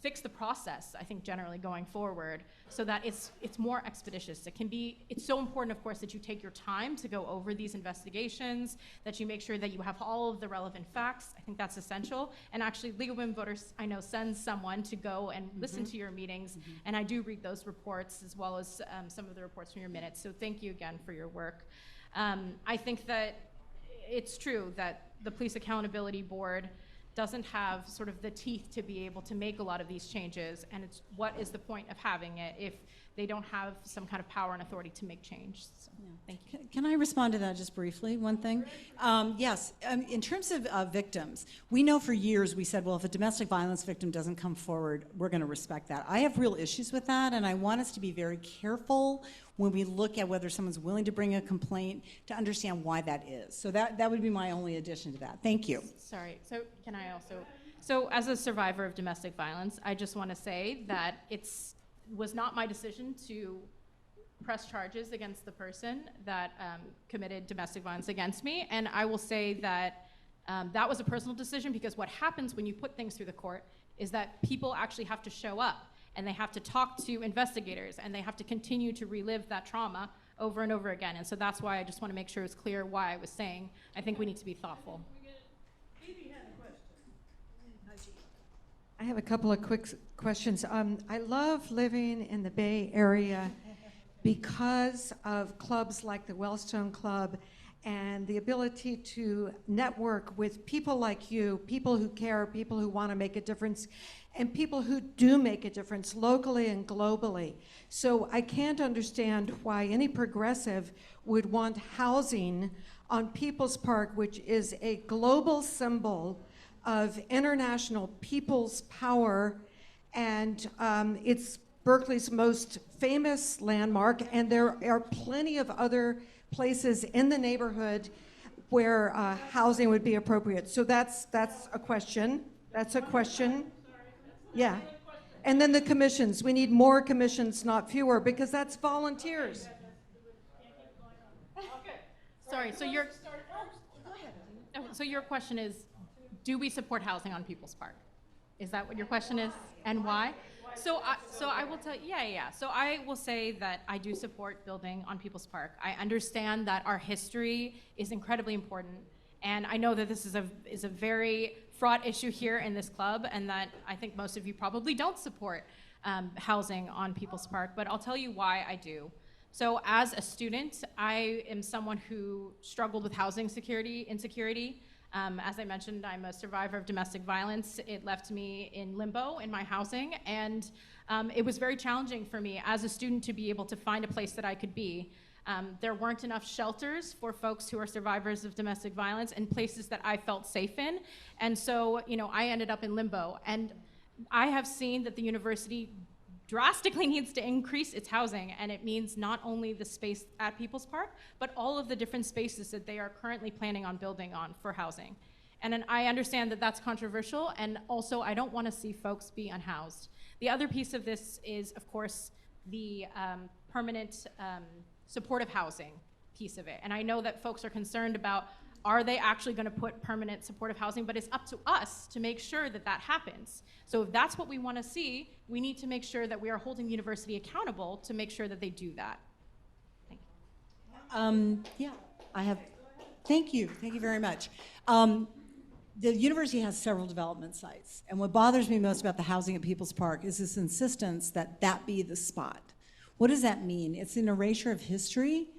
fix the process, I think, generally going forward, so that it's more expeditious. It's so important, of course, that you take your time to go over these investigations, that you make sure that you have all of the relevant facts. I think that's essential. And actually, League of Women Voters, I know, sends someone to go and listen to your meetings, and I do read those reports as well as some of the reports from your minutes. So thank you again for your work. I think that it's true that the Police Accountability Board doesn't have sort of the teeth to be able to make a lot of these changes, and it's what is the point of having it if they don't have some kind of power and authority to make change? So, thank you. Can I respond to that just briefly, one thing? Yes, in terms of victims, we know for years we said, well, if a domestic violence victim doesn't come forward, we're going to respect that. I have real issues with that, and I want us to be very careful when we look at whether someone's willing to bring a complaint to understand why that is. So that would be my only addition to that. Thank you. Sorry, so can I also, so as a survivor of domestic violence, I just want to say that was not my decision to press charges against the person that committed domestic violence against me. And I will say that that was a personal decision, because what happens when you put things through the court is that people actually have to show up, and they have to talk to investigators, and they have to continue to relive that trauma over and over again. And so that's why I just want to make sure it's clear why I was saying I think we need to be thoughtful. I have a couple of quick questions. I love living in the Bay Area because of clubs like the Wellstone Club and the ability to network with people like you, people who care, people who want to make a difference, and people who do make a difference locally and globally. So I can't understand why any progressive would want housing on People's Park, which is a global symbol of international people's power, and it's Berkeley's most famous landmark, and there are plenty of other places in the neighborhood where housing would be appropriate. So that's a question. That's a question. Yeah. And then the commissions. We need more commissions, not fewer, because that's volunteers. Sorry, so your question is, do we support housing on People's Park? Is that what your question is? And why? So I will tell you, yeah. So I will say that I do support building on People's Park. I understand that our history is incredibly important, and I know that this is a very fraught issue here in this club, and that I think most of you probably don't support housing on People's Park, but I'll tell you why I do. So as a student, I am someone who struggled with housing insecurity. As I mentioned, I'm a survivor of domestic violence. It left me in limbo in my housing, and it was very challenging for me as a student to be able to find a place that I could be. There weren't enough shelters for folks who are survivors of domestic violence and places that I felt safe in. And so, I ended up in limbo. And I have seen that the university drastically needs to increase its housing, and it means not only the space at People's Park, but all of the different spaces that they are currently planning on building on for housing. And then I understand that that's controversial, and also I don't want to see folks be unhoused. The other piece of this is, of course, the permanent supportive housing piece of it. And I know that folks are concerned about, are they actually going to put permanent supportive housing? But it's up to us to make sure that that happens. So if that's what we want to see, we need to make sure that we are holding the university accountable to make sure that they do that. Thank you. Thank you very much. The university has several development sites, and what bothers me most about the housing at People's Park is this insistence that that be the spot. What does that mean? It's an erasure of history.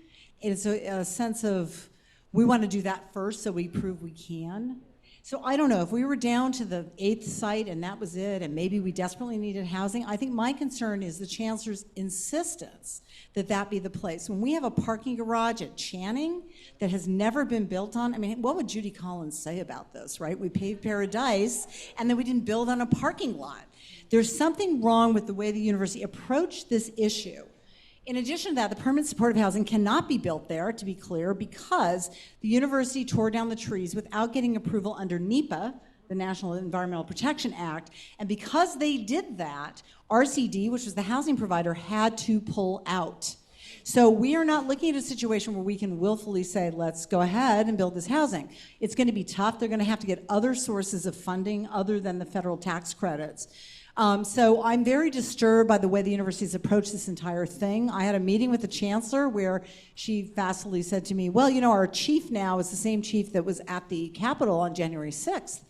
It's a sense of, we want to do that first so we prove we can. So I don't know, if we were down to the 8th site and that was it, and maybe we desperately needed housing, I think my concern is the chancellor's insistence that that be the place. When we have a parking garage at Channing that has never been built on, I mean, what would Judy Collins say about this, right? We paved Paradise, and then we didn't build on a parking lot. There's something wrong with the way the university approached this issue. In addition to that, the permanent supportive housing cannot be built there, to be clear, because the university tore down the trees without getting approval under NEPA, the National Environmental Protection Act, and because they did that, RCD, which was the housing provider, had to pull out. So we are not looking at a situation where we can willfully say, let's go ahead and build this housing. It's going to be tough. They're going to have to get other sources of funding other than the federal tax credits. So I'm very disturbed by the way the university's approached this entire thing. I had a meeting with the chancellor where she facilely said to me, well, our chief now is the same chief that was at the Capitol on January 6th.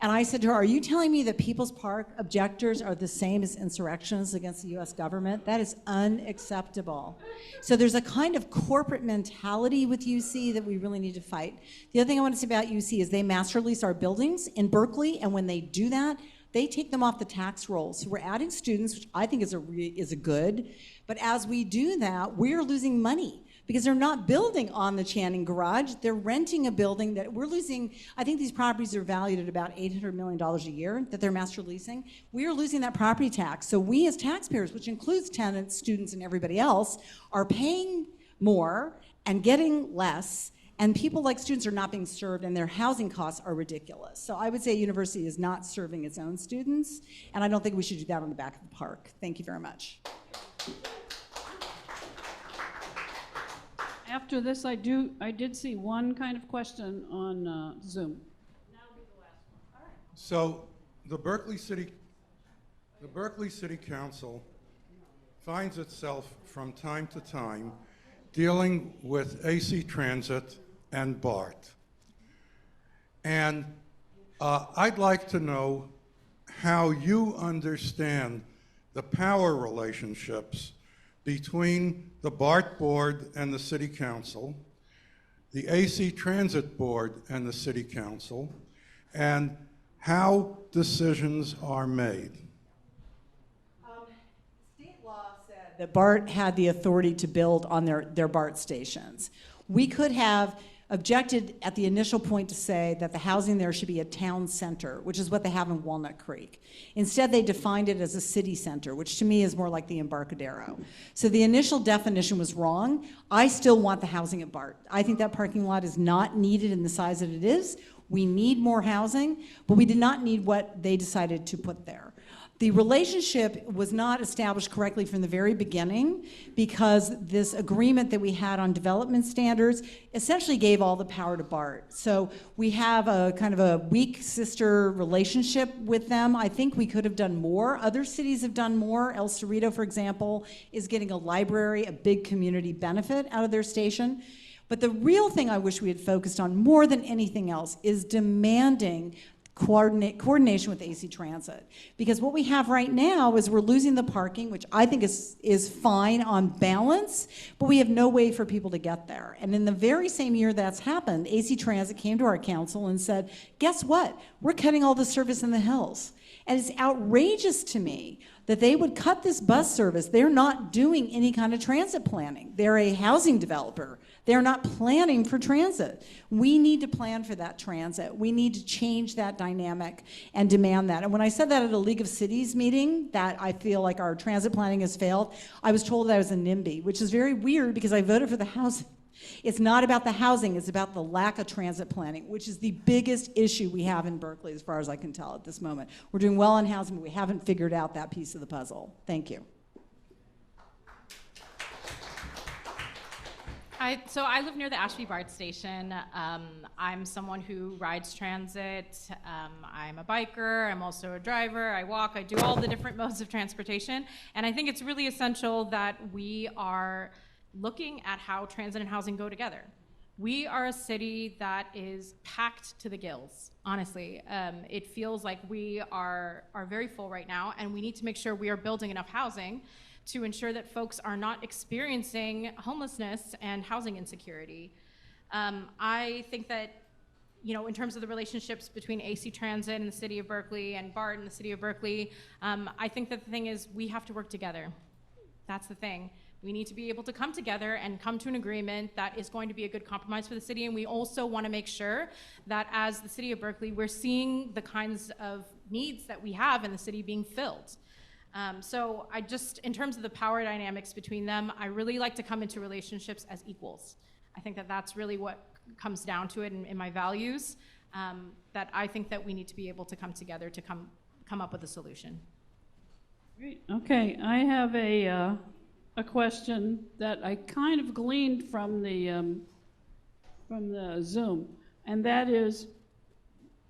And I said to her, are you telling me that People's Park objectors are the same as insurrectionists against the US government? That is unacceptable. So there's a kind of corporate mentality with UC that we really need to fight. The other thing I want to say about UC is they master lease our buildings in Berkeley, and when they do that, they take them off the tax rolls. So we're adding students, which I think is a good, but as we do that, we're losing money because they're not building on the Channing garage. They're renting a building that we're losing. I think these properties are valued at about $800 million a year that they're master leasing. We are losing that property tax. So we as taxpayers, which includes tenants, students, and everybody else, are paying more and getting less. And people like students are not being served, and their housing costs are ridiculous. So I would say university is not serving its own students, and I don't think we should do that on the back of the park. Thank you very much. After this, I did see one kind of question on Zoom. So the Berkeley City Council finds itself from time to time dealing with AC Transit and BART. And I'd like to know how you understand the power relationships between the BART board and the City Council, the AC Transit board and the City Council, and how decisions are made. State law said that BART had the authority to build on their BART stations. We could have objected at the initial point to say that the housing there should be a town center, which is what they have in Walnut Creek. Instead, they defined it as a city center, which to me is more like the Embarcadero. So the initial definition was wrong. I still want the housing at BART. I think that parking lot is not needed in the size that it is. We need more housing, but we did not need what they decided to put there. The relationship was not established correctly from the very beginning because this agreement that we had on development standards essentially gave all the power to BART. So we have a kind of a weak sister relationship with them. I think we could have done more. Other cities have done more. El Cerrito, for example, is getting a library, a big community benefit out of their station. But the real thing I wish we had focused on more than anything else is demanding coordination with AC Transit. Because what we have right now is we're losing the parking, which I think is fine on balance, but we have no way for people to get there. And in the very same year that's happened, AC Transit came to our council and said, guess what? We're cutting all the service in the hills. And it's outrageous to me that they would cut this bus service. They're not doing any kind of transit planning. They're a housing developer. They're not planning for transit. We need to plan for that transit. We need to change that dynamic and demand that. And when I said that at a League of Cities meeting, that I feel like our transit planning has failed, I was told that I was a NIMBY, which is very weird because I voted for the housing. It's not about the housing, it's about the lack of transit planning, which is the biggest issue we have in Berkeley as far as I can tell at this moment. We're doing well on housing, but we haven't figured out that piece of the puzzle. Thank you. So I live near the Ashby BART station. I'm someone who rides transit. I'm a biker. I'm also a driver. I walk. I do all the different modes of transportation. And I think it's really essential that we are looking at how transit and housing go together. We are a city that is packed to the gills, honestly. It feels like we are very full right now, and we need to make sure we are building enough housing to ensure that folks are not experiencing homelessness and housing insecurity. I think that, in terms of the relationships between AC Transit and the city of Berkeley and BART and the city of Berkeley, I think that the thing is we have to work together. That's the thing. We need to be able to come together and come to an agreement that is going to be a good compromise for the city, and we also want to make sure that as the city of Berkeley, we're seeing the kinds of needs that we have in the city being filled. So in terms of the power dynamics between them, I really like to come into relationships as equals. I think that that's really what comes down to it in my values, that I think that we need to be able to come together to come up with a solution. Great. Okay, I have a question that I kind of gleaned from the Zoom, and that is,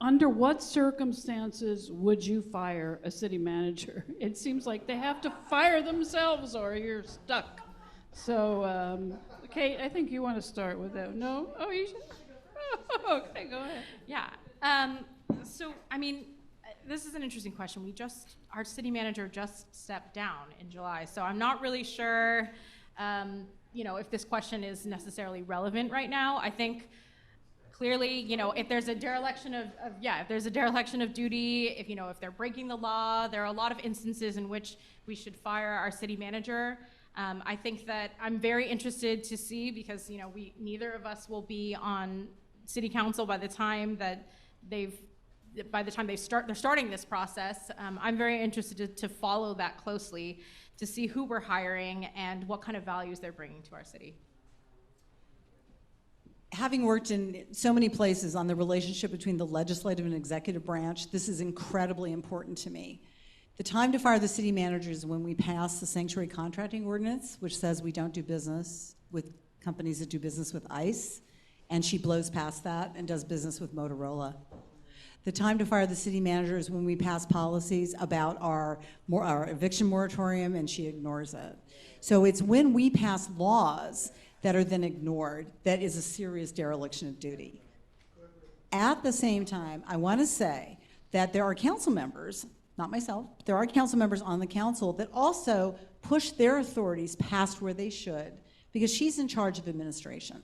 under what circumstances would you fire a city manager? It seems like they have to fire themselves or you're stuck. So, Kate, I think you want to start with that. No? Oh, you should? Oh, okay, go ahead. Yeah. This is an interesting question. Our city manager just stepped down in July, so I'm not really sure, if this question is necessarily relevant right now. I think clearly, if there's a dereliction of duty, if they're breaking the law, there are a lot of instances in which we should fire our city manager. I think that I'm very interested to see, because neither of us will be on city council by the time they're starting this process. I'm very interested to follow that closely, to see who we're hiring and what kind of values they're bringing to our city. Having worked in so many places on the relationship between the legislative and executive branch, this is incredibly important to me. The time to fire the city manager is when we pass the sanctuary contracting ordinance, which says we don't do business with companies that do business with ICE, and she blows past that and does business with Motorola. The time to fire the city manager is when we pass policies about our eviction moratorium and she ignores it. So it's when we pass laws that are then ignored that is a serious dereliction of duty. At the same time, I want to say that there are council members, not myself, but there are council members on the council that also push their authorities past where they should, because she's in charge of administration.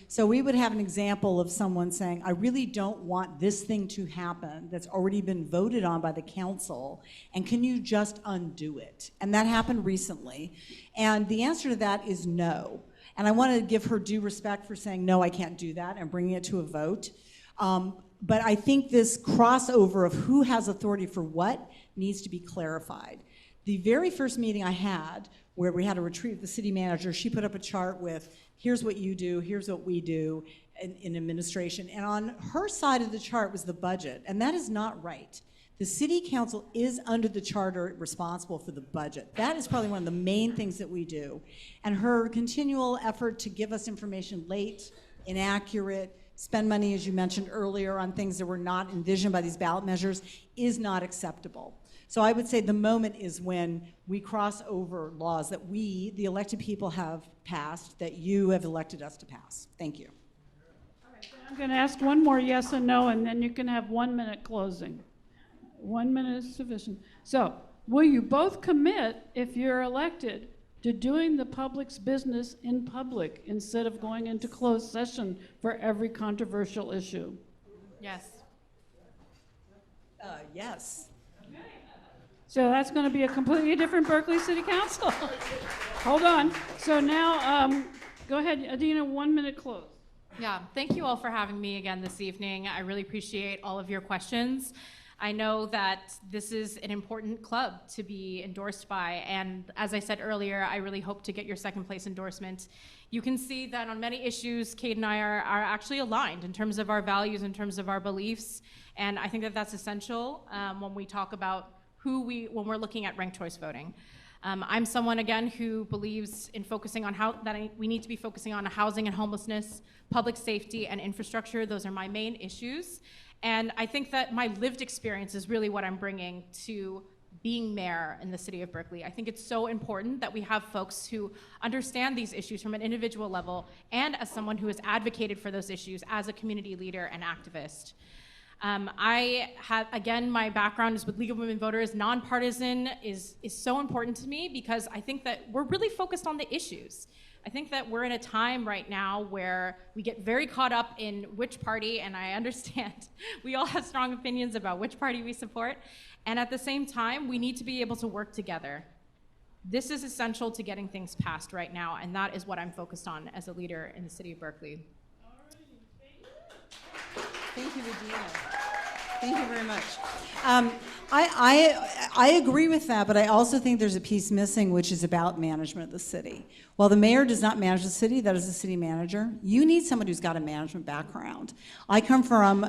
So we would have an example of someone saying, I really don't want this thing to happen that's already been voted on by the council, and can you just undo it? And that happened recently. And the answer to that is no. And I want to give her due respect for saying, no, I can't do that, and bringing it to a vote. But I think this crossover of who has authority for what needs to be clarified. The very first meeting I had, where we had a retreat with the city manager, she put up a chart with, here's what you do, here's what we do in administration. And on her side of the chart was the budget, and that is not right. The city council is under the charter responsible for the budget. That is probably one of the main things that we do. And her continual effort to give us information late, inaccurate, spend money, as you mentioned earlier, on things that were not envisioned by these ballot measures is not acceptable. So I would say the moment is when we cross over laws that we, the elected people, have passed, that you have elected us to pass. Thank you. I'm going to ask one more yes and no, and then you can have 1 minute closing. 1 minute is sufficient. So, will you both commit, if you're elected, to doing the public's business in public instead of going into closed session for every controversial issue? Yes. Yes. So that's going to be a completely different Berkeley City Council. Hold on. So now, go ahead, Adina, 1 minute close. Yeah, thank you all for having me again this evening. I really appreciate all of your questions. I know that this is an important club to be endorsed by, and as I said earlier, I really hope to get your second place endorsement. You can see that on many issues, Kate and I are actually aligned in terms of our values, in terms of our beliefs, and I think that that's essential when we talk about when we're looking at ranked choice voting. I'm someone, again, who believes in focusing on we need to be focusing on housing and homelessness, public safety, and infrastructure. Those are my main issues. And I think that my lived experience is really what I'm bringing to being mayor in the city of Berkeley. I think it's so important that we have folks who understand these issues from an individual level and as someone who has advocated for those issues as a community leader and activist. Again, my background is with League of Women Voters. Nonpartisan is so important to me because I think that we're really focused on the issues. I think that we're in a time right now where we get very caught up in which party, and I understand we all have strong opinions about which party we support, and at the same time, we need to be able to work together. This is essential to getting things passed right now, and that is what I'm focused on as a leader in the city of Berkeley. Thank you, Regina. Thank you very much. I agree with that, but I also think there's a piece missing, which is about management of the city. While the mayor does not manage the city, that is the city manager, you need someone who's got a management background. I come from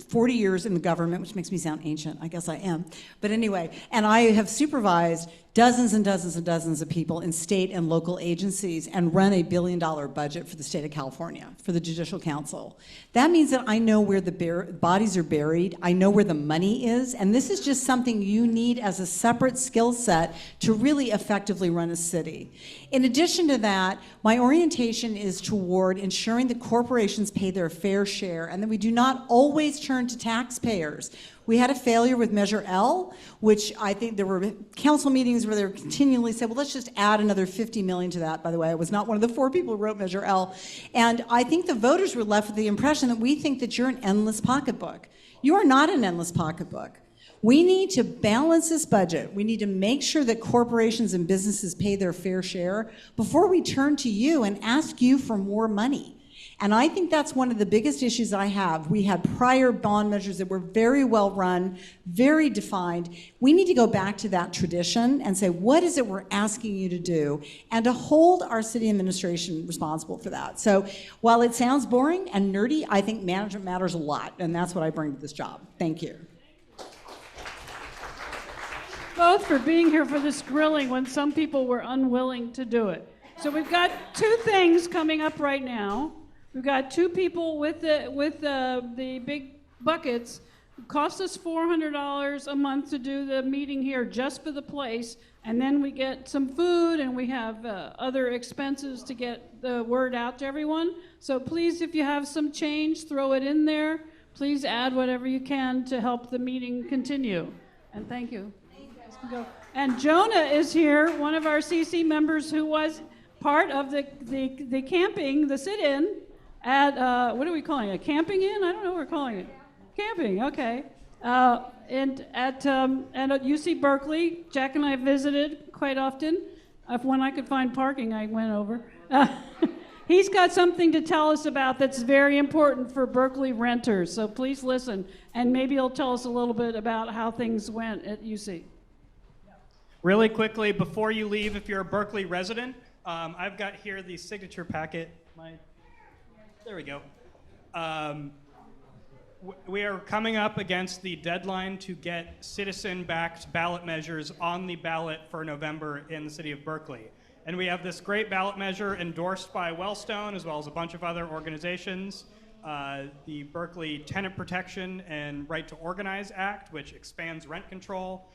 40 years in the government, which makes me sound ancient. I guess I am. But anyway, and I have supervised dozens and dozens and dozens of people in state and local agencies and run a $1 billion budget for the state of California, for the Judicial Council. That means that I know where the bodies are buried, I know where the money is, and this is just something you need as a separate skill set to really effectively run a city. In addition to that, my orientation is toward ensuring that corporations pay their fair share and that we do not always turn to taxpayers. We had a failure with Measure L, which I think there were council meetings where they were continually said, well, let's just add another $50 million to that. By the way, I was not one of the 4 people who wrote Measure L. And I think the voters were left with the impression that we think that you're an endless pocketbook. You are not an endless pocketbook. We need to balance this budget. We need to make sure that corporations and businesses pay their fair share before we turn to you and ask you for more money. And I think that's one of the biggest issues I have. We had prior bond measures that were very well run, very defined. We need to go back to that tradition and say, what is it we're asking you to do? And to hold our city administration responsible for that. So while it sounds boring and nerdy, I think management matters a lot. And that's what I bring to this job. Thank you. Both for being here for this grilling when some people were unwilling to do it. So we've got 2 things coming up right now. We've got 2 people with the big buckets. It cost us $400 a month to do the meeting here just for the place, and then we get some food and we have other expenses to get the word out to everyone. So please, if you have some change, throw it in there. Please add whatever you can to help the meeting continue. And thank you. And Jonah is here, one of our CC members who was part of the camping, the sit-in at, what are we calling it, a camping inn? I don't know what we're calling it. Camping, okay. And at UC Berkeley, Jack and I visited quite often. When I could find parking, I went over. He's got something to tell us about that's very important for Berkeley renters, so please listen. And maybe he'll tell us a little bit about how things went at UC. Really quickly, before you leave, if you're a Berkeley resident, I've got here the signature packet. There we go. we are coming up against the deadline to get citizen-backed ballot measures on the ballot for November in the city of Berkeley. And we have this great ballot measure endorsed by Wellstone, as well as a bunch of other organizations. The Berkeley Tenant Protection and Right to Organize Act, which expands rent control.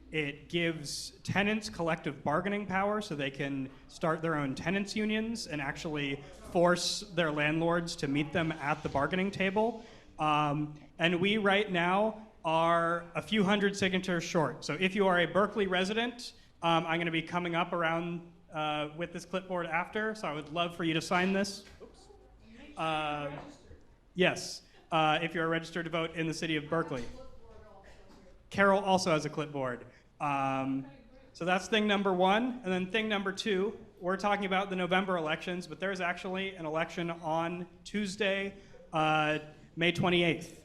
It gives tenants collective bargaining power so they can start their own tenants unions and actually force their landlords to meet them at the bargaining table. And we right now are a few hundred signatures short. So if you are a Berkeley resident, I'm going to be coming up around with this clipboard after, so I would love for you to sign this. Yes, if you're registered to vote in the city of Berkeley. Carol also has a clipboard. So that's thing number one. And then thing number two, we're talking about the November elections, but there's actually an election on Tuesday, May 28th.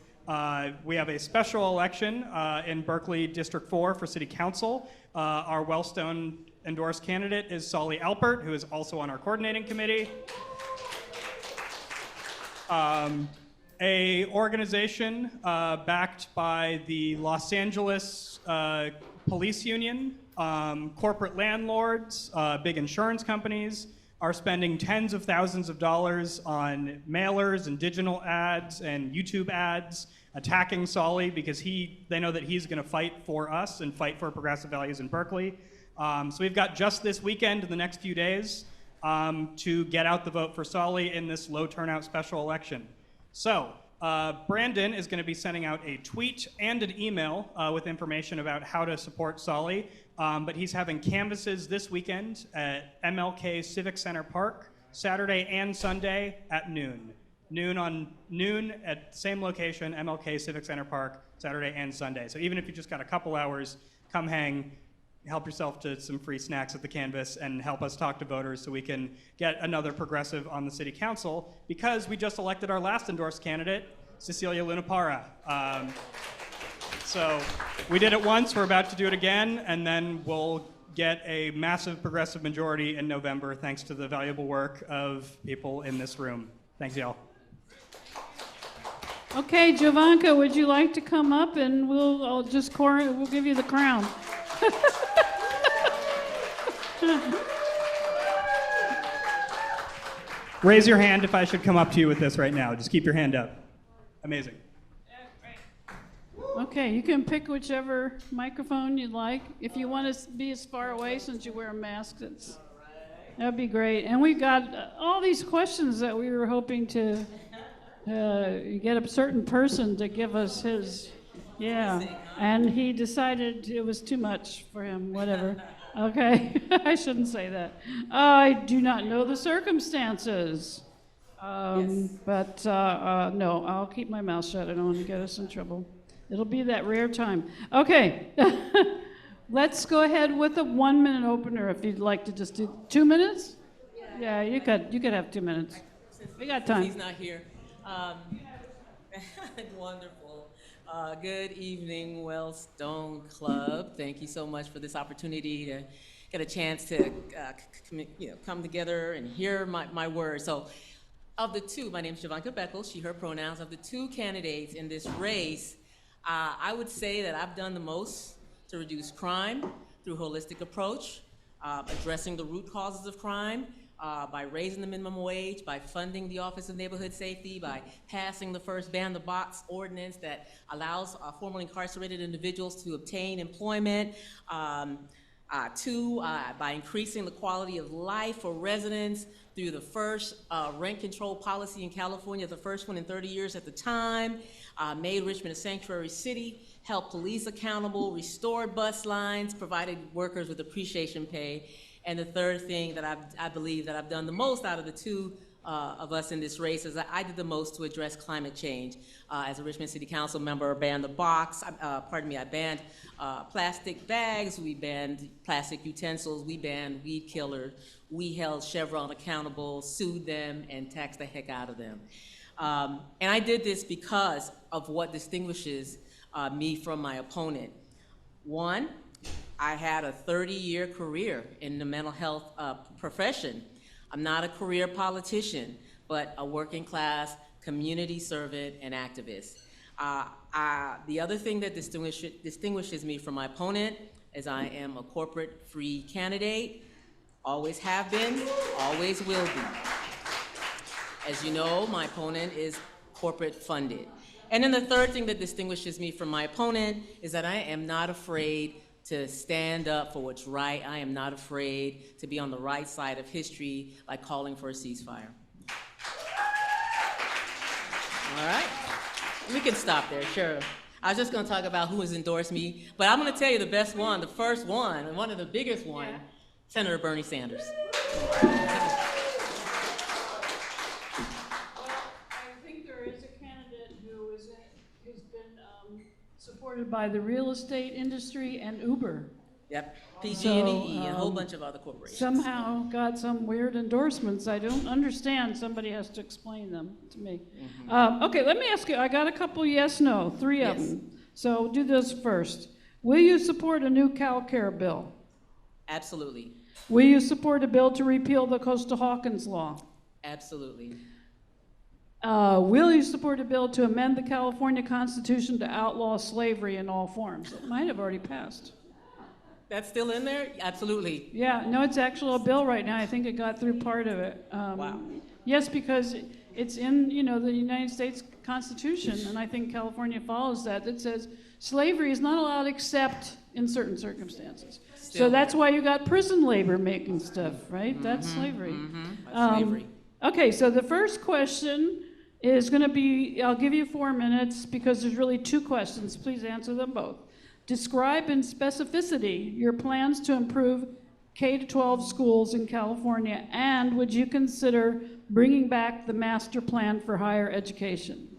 We have a special election in Berkeley District 4 for City Council. Our Wellstone endorsed candidate is Solly Alpert, who is also on our coordinating committee. A organization backed by the Los Angeles Police Union, corporate landlords, big insurance companies are spending tens of thousands of dollars on mailers and digital ads and YouTube ads, attacking Solly because they know that he's going to fight for us and fight for progressive values in Berkeley. So we've got just this weekend and the next few days to get out the vote for Solly in this low turnout special election. So Brandon is going to be sending out a tweet and an email with information about how to support Solly, but he's having canvasses this weekend at MLK Civic Center Park, Saturday and Sunday at noon. Noon at same location, MLK Civic Center Park, Saturday and Sunday. So even if you just got a couple hours, come hang, help yourself to some free snacks at the canvas, and help us talk to voters so we can get another progressive on the city council, because we just elected our last endorsed candidate, Cecilia Lunapara. So we did it once, we're about to do it again, and then we'll get a massive progressive majority in November thanks to the valuable work of people in this room. Thanks, y'all. Okay, Jovanka, would you like to come up and we'll give you the crown. Raise your hand if I should come up to you with this right now. Just keep your hand up. Amazing. Okay, you can pick whichever microphone you'd like. If you want to be as far away since you wear a mask, that'd be great. And we've got all these questions that we were hoping to get a certain person to give us his, and he decided it was too much for him, whatever. Okay, I shouldn't say that. I do not know the circumstances. But no, I'll keep my mouth shut. I don't want to get us in trouble. It'll be that rare time. Okay, let's go ahead with a 1 minute opener if you'd like to just do 2 minutes. Yeah, you could have 2 minutes. We got time. He's not here. Wonderful. Good evening, Wellstone Club. Thank you so much for this opportunity to get a chance to come together and hear my words. So, of the two, my name is Jovanka Beckel, she, her pronouns. Of the two candidates in this race, I would say that I've done the most to reduce crime through a holistic approach, addressing the root causes of crime, by raising the minimum wage, by funding the Office of Neighborhood Safety, by passing the first Ban the Box ordinance that allows formerly incarcerated individuals to obtain employment, by increasing the quality of life for residents through the first rent control policy in California, the first one in 30 years at the time, made Richmond a sanctuary city, helped police accountable, restored bus lines, provided workers with appreciation pay. And the third thing that I believe that I've done the most out of the two of us in this race is that I did the most to address climate change. As a Richmond City Council member, I banned the box, I banned plastic bags, we banned plastic utensils, we banned weed killers, we held Chevron accountable, sued them, and taxed the heck out of them. And I did this because of what distinguishes me from my opponent. One, I had a 30-year career in the mental health profession. I'm not a career politician, but a working class community servant, and activist. The other thing that distinguishes me from my opponent is I am a corporate-free candidate, always have been, always will be. As you know, my opponent is corporate funded. And then the third thing that distinguishes me from my opponent is that I am not afraid to stand up for what's right. I am not afraid to be on the right side of history by calling for a ceasefire. All right? We can stop there, sure. I was just going to talk about who has endorsed me, but I'm going to tell you the best one, the first one, and one of the biggest one, Senator Bernie Sanders. Supported by the real estate industry and Uber. Yep, PG&E and a whole bunch of other corporations. Somehow got some weird endorsements. I don't understand. Somebody has to explain them to me. Okay, let me ask you. I got a couple yes, no, three of them. So do this first. Will you support a new CalCare bill? Absolutely. Will you support a bill to repeal the Costa-Hawkins law? Absolutely. Will you support a bill to amend the California Constitution to outlaw slavery in all forms? It might have already passed. That's still in there? Absolutely. Yeah, no, it's actually a bill right now. I think it got through part of it. Wow. Yes, because it's in, the United States Constitution, and I think California follows that. It says slavery is not allowed except in certain circumstances. So that's why you got prison labor making stuff, right? That's slavery. That's slavery. Okay, so the first question is going to be, I'll give you 4 minutes because there's really 2 questions. Please answer them both. Describe in specificity your plans to improve K-12 schools in California, and would you consider bringing back the master plan for higher education?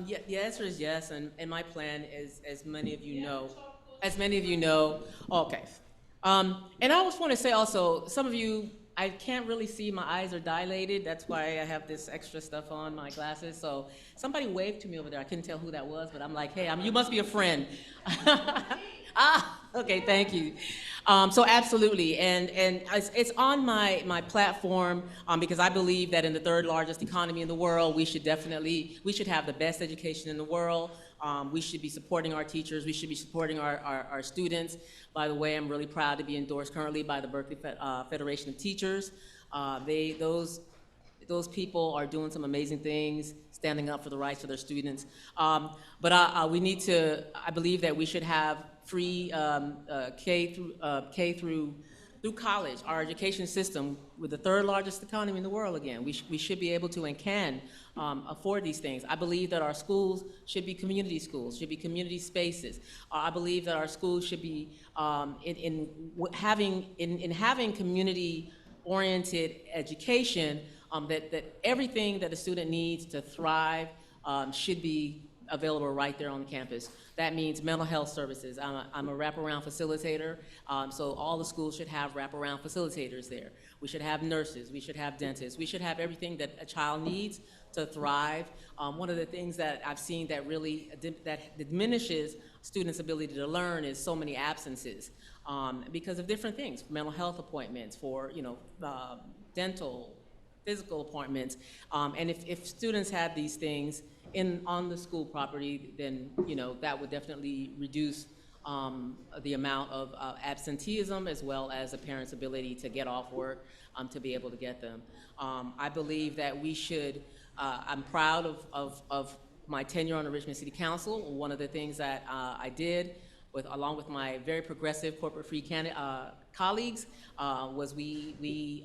Yeah, the answer is yes, and my plan is, as many of you know, okay. And I just want to say also, some of you, I can't really see, my eyes are dilated. That's why I have this extra stuff on, my glasses. So somebody waved to me over there. I couldn't tell who that was, but I'm like, hey, you must be a friend. Okay, thank you. So absolutely, and it's on my platform because I believe that in the 3rd largest economy in the world, we should have the best education in the world. We should be supporting our teachers. We should be supporting our students. By the way, I'm really proud to be endorsed currently by the Berkeley Federation of Teachers. Those people are doing some amazing things, standing up for the rights of their students. But I believe that we should have free K through college. Our education system, with the 3rd largest economy in the world again, we should be able to and can afford these things. I believe that our schools should be community schools, should be community spaces. I believe that our schools should be having community-oriented education, that everything that a student needs to thrive should be available right there on campus. That means mental health services. I'm a wraparound facilitator, so all the schools should have wraparound facilitators there. We should have nurses, we should have dentists, we should have everything that a child needs to thrive. One of the things that I've seen that really that diminishes students' ability to learn is so many absences because of different things, mental health appointments, for dental, physical appointments, and if students had these things on the school property, then that would definitely reduce the amount of absenteeism as well as the parents' ability to get off work to be able to get them. I believe that we should. I'm proud of my tenure on the Richmond City Council. One of the things that I did, along with my very progressive corporate-free colleagues, was we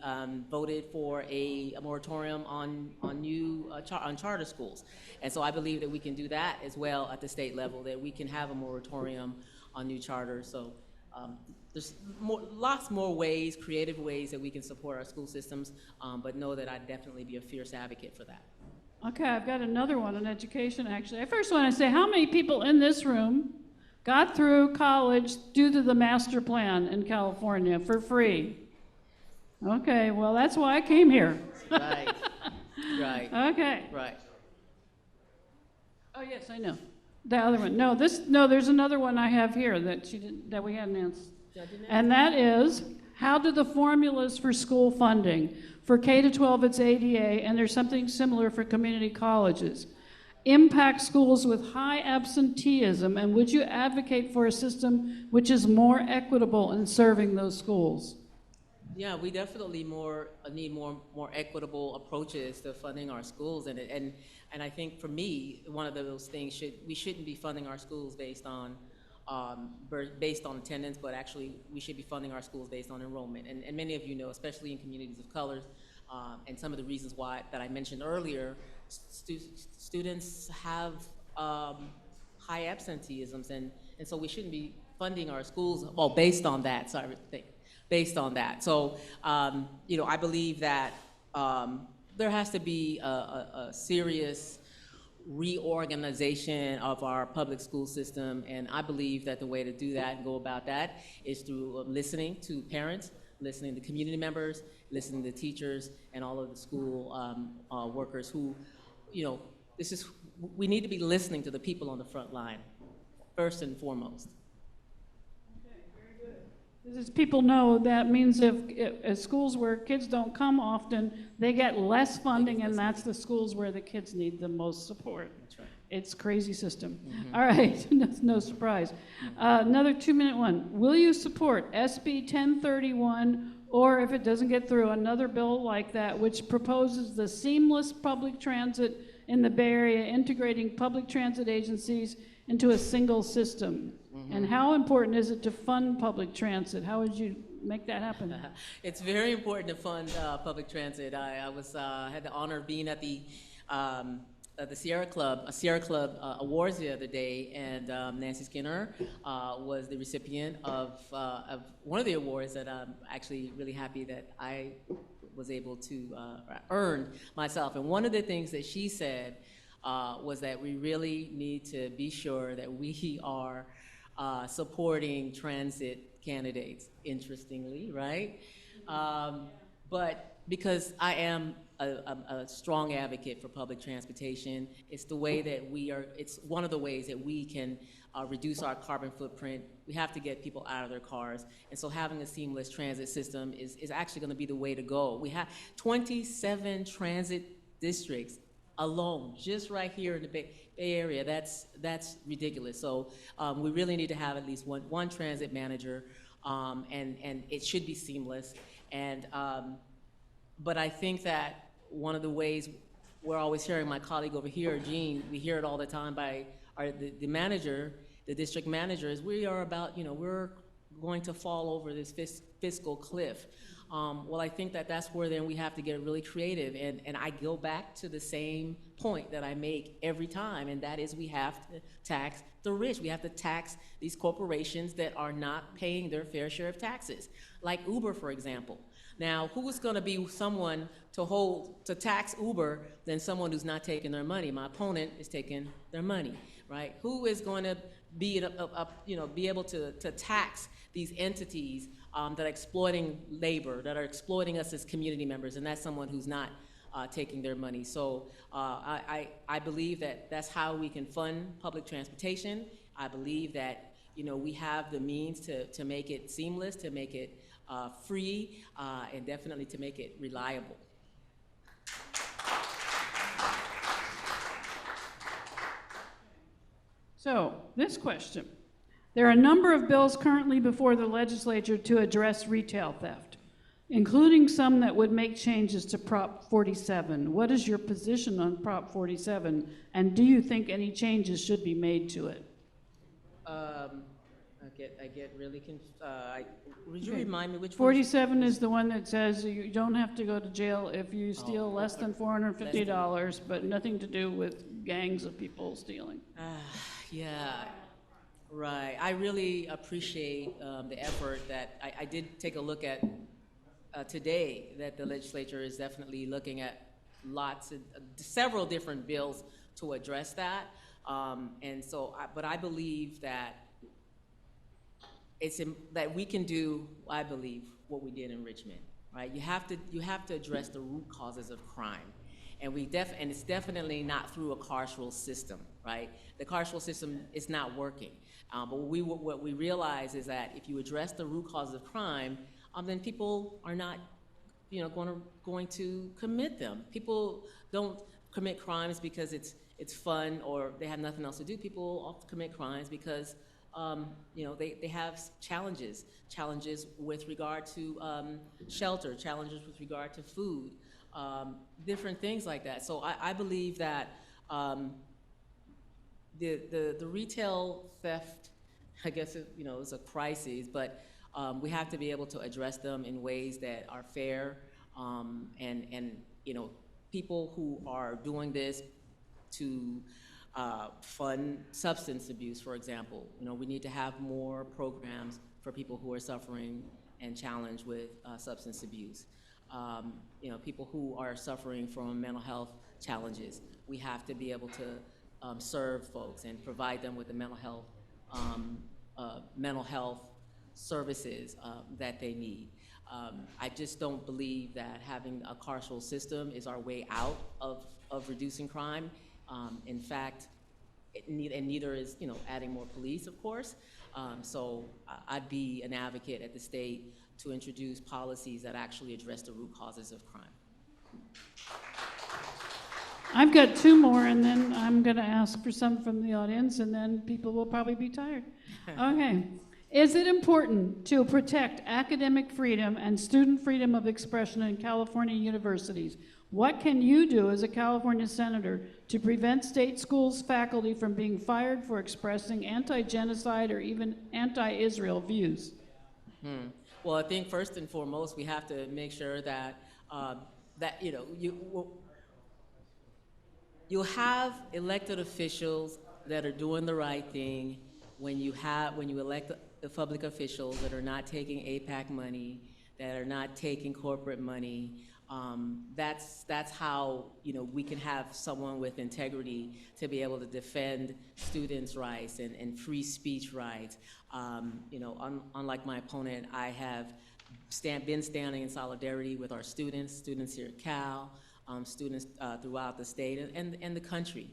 voted for a moratorium on charter schools. And so I believe that we can do that as well at the state level, that we can have a moratorium on new charters. So there's lots more ways, creative ways that we can support our school systems, but know that I'd definitely be a fierce advocate for that. Okay, I've got another one on education, actually. I first want to say, how many people in this room got through college due to the master plan in California for free? Okay, well, that's why I came here. Right, right. Okay. Right. Oh, yes, I know. The other one. No, there's another one I have here that we hadn't answered. And that is, how do the formulas for school funding, for K to 12 it's ADA, and there's something similar for community colleges, impact schools with high absenteeism, and would you advocate for a system which is more equitable in serving those schools? Yeah, we definitely need more equitable approaches to funding our schools, and I think for me, one of those things we shouldn't be funding our schools based on attendance, but actually we should be funding our schools based on enrollment. And many of you know, especially in communities of color, and some of the reasons why that I mentioned earlier, students have high absenteeisms, and so we shouldn't be funding our schools based on that. Based on that. So, I believe that there has to be a serious reorganization of our public school system, and I believe that the way to do that and go about that is through listening to parents, listening to community members, listening to teachers, and all of the school workers who, we need to be listening to the people on the front line, first and foremost. As people know, that means if schools where kids don't come often, they get less funding, and that's the schools where the kids need the most support. That's right. It's a crazy system. All right, that's no surprise. Another 2-minute one. Will you support SB 1031, or if it doesn't get through, another bill like that, which proposes the seamless public transit in the Bay Area, integrating public transit agencies into a single system? And how important is it to fund public transit? How would you make that happen? It's very important to fund public transit. I had the honor of being at the Sierra Club Awards the other day, and Nancy Skinner was the recipient of one of the awards that I'm actually really happy that I was able to earn myself. And one of the things that she said was that we really need to be sure that we are supporting transit candidates, interestingly, right? But because I am a strong advocate for public transportation, it's the way that it's one of the ways that we can reduce our carbon footprint. We have to get people out of their cars. And so having a seamless transit system is actually gonna be the way to go. We have 27 transit districts alone, just right here in the Bay Area. That's ridiculous. So we really need to have at least one transit manager, and it should be seamless. And but I think that one of the ways we're always hearing, my colleague over here, Jean, we hear it all the time by the manager, the district manager, is we are about, we're going to fall over this fiscal cliff. Well, I think that that's where then we have to get really creative, and I go back to the same point that I make every time, and that is we have to tax the rich. We have to tax these corporations that are not paying their fair share of taxes, like Uber, for example. Now, who is going to be someone to tax Uber than someone who's not taking their money? My opponent is taking their money, right? Who is going to be able to tax these entities that are exploiting labor, that are exploiting us as community members, and that's someone who's not taking their money. So I believe that that's how we can fund public transportation. I believe that we have the means to make it seamless, to make it free, and definitely to make it reliable. So, this question. There are a number of bills currently before the legislature to address retail theft, including some that would make changes to Prop 47. What is your position on Prop 47, and do you think any changes should be made to it? I get really confused. Would you remind me which 47 is the one that says you don't have to go to jail if you steal less than $450, but nothing to do with gangs of people stealing. Yeah, right. I really appreciate the effort that I did take a look at today, that the legislature is definitely looking at several different bills to address that. And so, but I believe that that we can do, I believe, what we did in Richmond, right? You have to address the root causes of crime. And and it's definitely not through a carceral system, right? The carceral system is not working. But what we realize is that if you address the root causes of crime, then people are not, going to commit them. People don't commit crimes because it's fun or they have nothing else to do. People often commit crimes because they have challenges with regard to shelter, challenges with regard to food, different things like that. So I believe that the retail theft, I guess, is a crisis, but we have to be able to address them in ways that are fair, and people who are doing this to fund substance abuse, for example. We need to have more programs for people who are suffering and challenged with substance abuse. People who are suffering from mental health challenges. We have to be able to serve folks and provide them with the mental health services that they need. I just don't believe that having a carceral system is our way out of reducing crime. In fact, neither is adding more police, of course. So I'd be an advocate at the state to introduce policies that actually address the root causes of crime. I've got two more, and then I'm going to ask for some from the audience, and then people will probably be tired. Okay. Is it important to protect academic freedom and student freedom of expression in California universities? What can you do as a California senator to prevent state schools faculty from being fired for expressing anti-genocide or even anti-Israel views? Well, I think first and foremost, we have to make sure that you'll have elected officials that are doing the right thing. When you elect the public officials that are not taking APAC money, that are not taking corporate money, that's how we can have someone with integrity to be able to defend students' rights and free speech rights. Unlike my opponent, I have been standing in solidarity with our students here at Cal, students throughout the state and the country,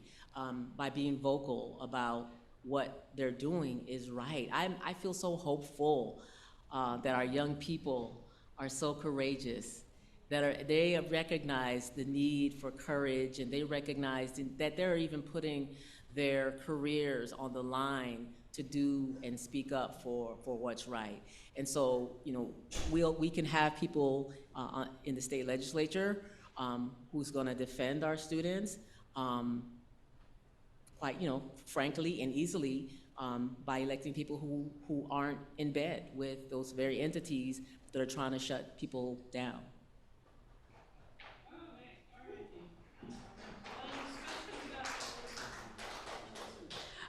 by being vocal about what they're doing is right. I feel so hopeful that our young people are so courageous, that they have recognized the need for courage, and they recognize that they're even putting their careers on the line to do and speak up for what's right. And so, we can have people in the state legislature who's going to defend our students, quite, frankly and easily, by electing people who aren't in bed with those very entities that are trying to shut people down.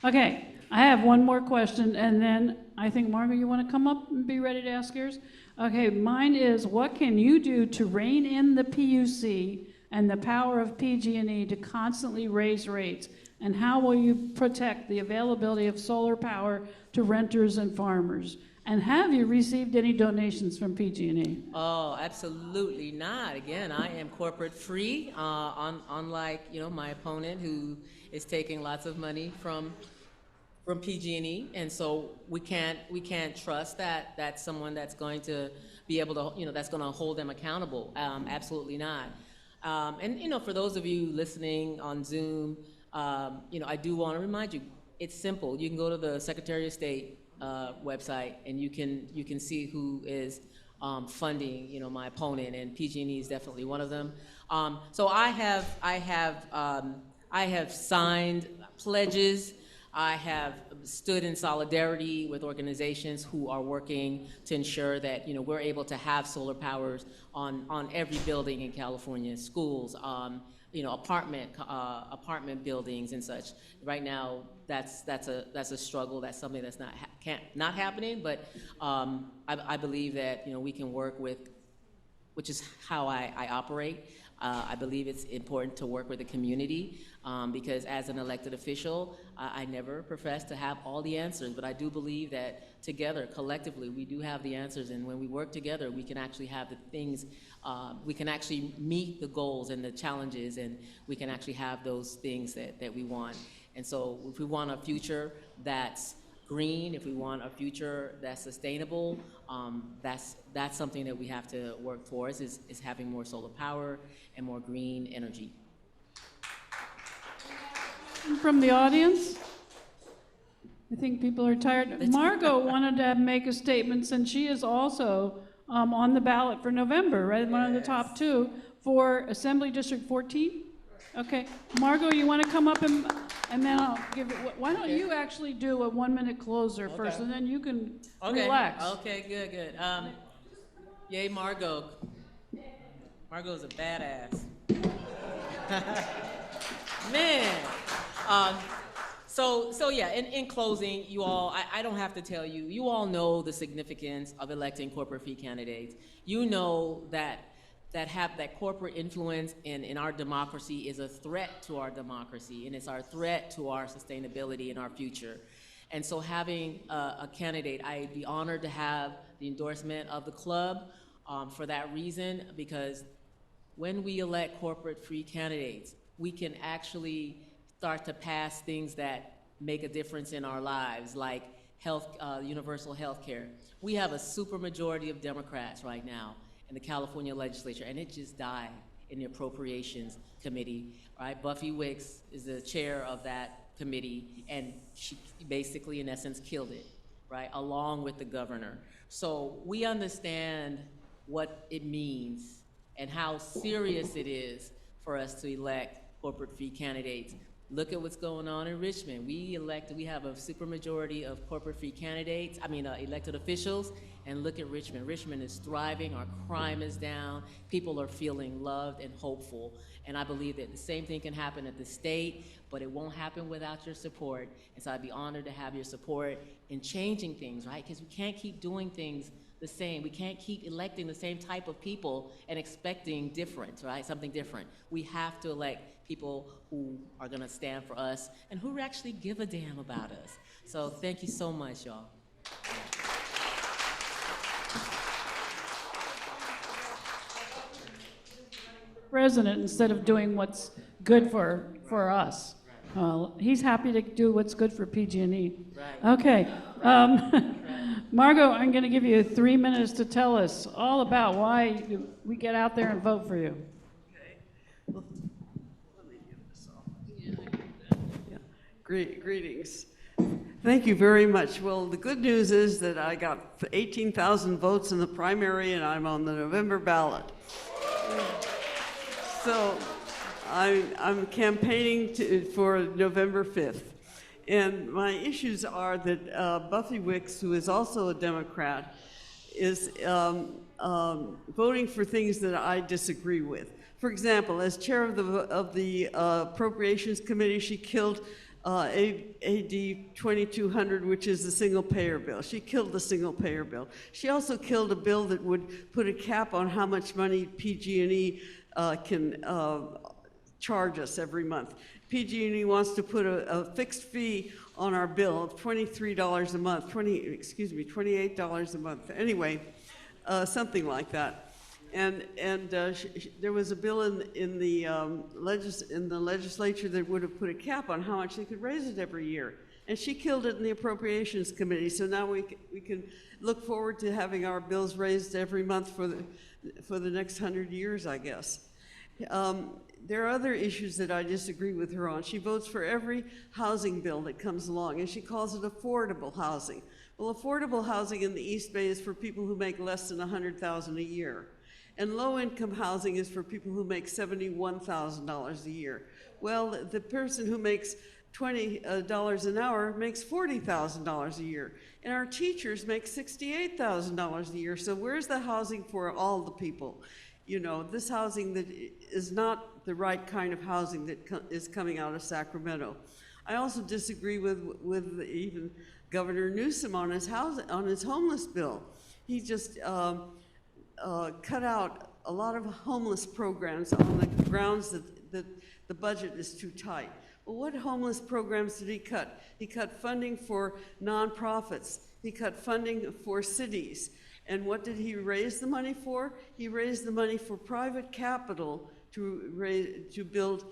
Okay, I have one more question, and then I think, Margaret, you want to come up and be ready to ask yours? Okay, mine is, what can you do to rein in the PUC and the power of PG&E to constantly raise rates? And how will you protect the availability of solar power to renters and farmers? And have you received any donations from PG&E? Oh, absolutely not. Again, I am corporate free, unlike my opponent who is taking lots of money from PG&E, and so we can't trust that that's someone that's going to be able to that's going to hold them accountable. Absolutely not. And for those of you listening on Zoom, I do want to remind you, it's simple. You can go to the Secretary of State website, and you can see who is funding my opponent, and PG&E is definitely one of them. So I have signed pledges. I have stood in solidarity with organizations who are working to ensure that we're able to have solar powers on every building in California, schools, apartment buildings and such. Right now, that's a struggle. That's something that's not happening. But I believe that we can work with, which is how I operate. I believe it's important to work with the community because as an elected official, I never profess to have all the answers, but I do believe that together, collectively, we do have the answers, and when we work together, we can actually have the things, we can actually meet the goals and the challenges, and we can actually have those things that we want. And so if we want a future that's green, if we want a future that's sustainable, that's something that we have to work towards, is having more solar power and more green energy. From the audience? I think people are tired. Margot wanted to make a statement since she is also on the ballot for November, right? One of the top two for Assembly District 14? Okay. Margot, you want to come up and then I'll give it, why don't you actually do a 1-minute closer first, and then you can relax. Okay, good. Yay, Margot. Margot's a badass. Man. So yeah, in closing, you all, I don't have to tell you, you all know the significance of electing corporate fee candidates. You know that corporate influence in our democracy is a threat to our democracy, and it's our threat to our sustainability and our future. And so having a candidate, I'd be honored to have the endorsement of the club for that reason, because when we elect corporate free candidates, we can actually start to pass things that make a difference in our lives, like universal health care. We have a supermajority of Democrats right now in the California legislature, and it just died in the Appropriations Committee, right? Buffy Wicks is the chair of that committee, and she basically, in essence, killed it, right, along with the governor. So we understand what it means and how serious it is for us to elect corporate fee candidates. Look at what's going on in Richmond. We have a supermajority of corporate fee candidates, elected officials, and look at Richmond. Richmond is thriving, our crime is down, people are feeling loved and hopeful. And I believe that the same thing can happen at the state, but it won't happen without your support. And so I'd be honored to have your support in changing things, right? Because we can't keep doing things the same. We can't keep electing the same type of people and expecting different, right? Something different. We have to elect people who are gonna stand for us and who actually give a damn about us. So thank you so much, y'all. President, instead of doing what's good for us. He's happy to do what's good for PG&E. Right. Okay. Margot, I'm going to give you 3 minutes to tell us all about why we get out there and vote for you. Okay. Well, let me give this off. Yeah. Greetings. Thank you very much. Well, the good news is that I got 18,000 votes in the primary, and I'm on the November ballot. So I'm campaigning for November 5th. And my issues are that Buffy Wicks, who is also a Democrat, is voting for things that I disagree with. For example, as chair of the Appropriations Committee, she killed AD 2200, which is the single-payer bill. She killed the single-payer bill. She also killed a bill that would put a cap on how much money PG&E can charge us every month. PG&E wants to put a fixed fee on our bill of $23 a month, $28 a month. Anyway, something like that. And there was a bill in the legislature that would have put a cap on how much they could raise it every year. And she killed it in the Appropriations Committee. So now we can look forward to having our bills raised every month for the next 100 years, I guess. There are other issues that I disagree with her on. She votes for every housing bill that comes along, and she calls it affordable housing. Well, affordable housing in the East Bay is for people who make less than $100,000 a year. And low-income housing is for people who make $71,000 a year. Well, the person who makes $20 an hour makes $40,000 a year. And our teachers make $68,000 a year. So where's the housing for all the people? You know, this housing that is not the right kind of housing that is coming out of Sacramento. I also disagree with even Governor Newsom on his homeless bill. He just cut out a lot of homeless programs on the grounds that the budget is too tight. Well, what homeless programs did he cut? He cut funding for nonprofits. He cut funding for cities. And what did he raise the money for? He raised the money for private capital to build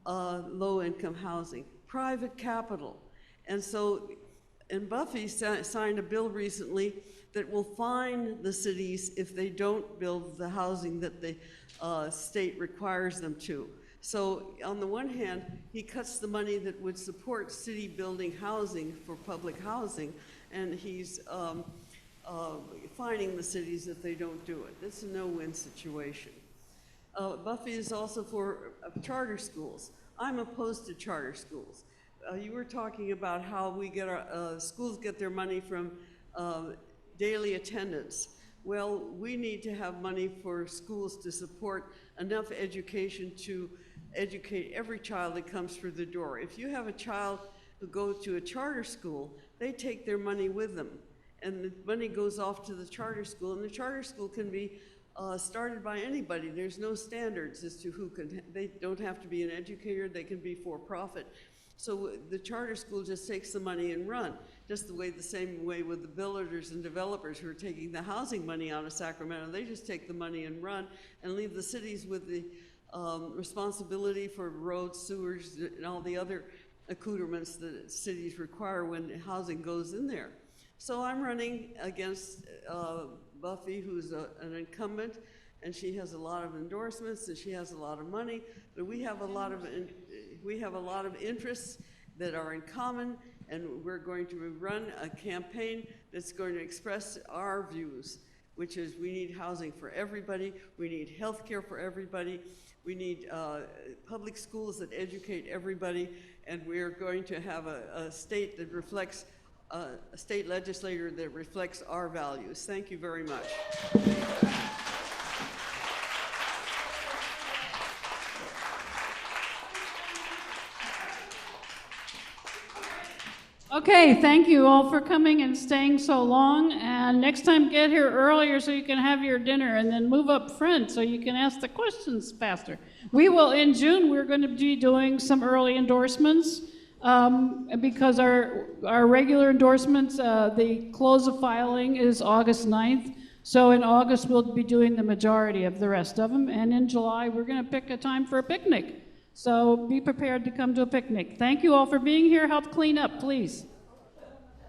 low-income housing. Private capital. And so and Buffy signed a bill recently that will fine the cities if they don't build the housing that the state requires them to. So on the one hand, he cuts the money that would support city building housing for public housing, and he's fining the cities if they don't do it. It's a no-win situation. Buffy is also for charter schools. I'm opposed to charter schools. You were talking about how we get our schools get their money from daily attendance. Well, we need to have money for schools to support enough education to educate every child that comes through the door. If you have a child who goes to a charter school, they take their money with them, and the money goes off to the charter school, and the charter school can be started by anybody. There's no standards as to who can, they don't have to be an educator, they can be for profit. So the charter school just takes the money and run, just the same way with the builders and developers who are taking the housing money out of Sacramento. They just take the money and run and leave the cities with the responsibility for roads, sewers, and all the other accoutrements that cities require when housing goes in there. So I'm running against Buffy, who's an incumbent, and she has a lot of endorsements and she has a lot of money, but we have a lot of interests that are in common, and we're going to run a campaign that's going to express our views, which is we need housing for everybody, we need health care for everybody, we need public schools that educate everybody, and we're going to have a state that reflects, a state legislature that reflects our values. Thank you very much. Okay, thank you all for coming and staying so long. And next time, get here earlier so you can have your dinner, and then move up front so you can ask the questions faster. We will, in June, we're going to be doing some early endorsements because our regular endorsements, the close of filing is August 9th. So in August, we'll be doing the majority of the rest of them. And in July, we're going to pick a time for a picnic. So be prepared to come to a picnic. Thank you all for being here. Help clean up, please.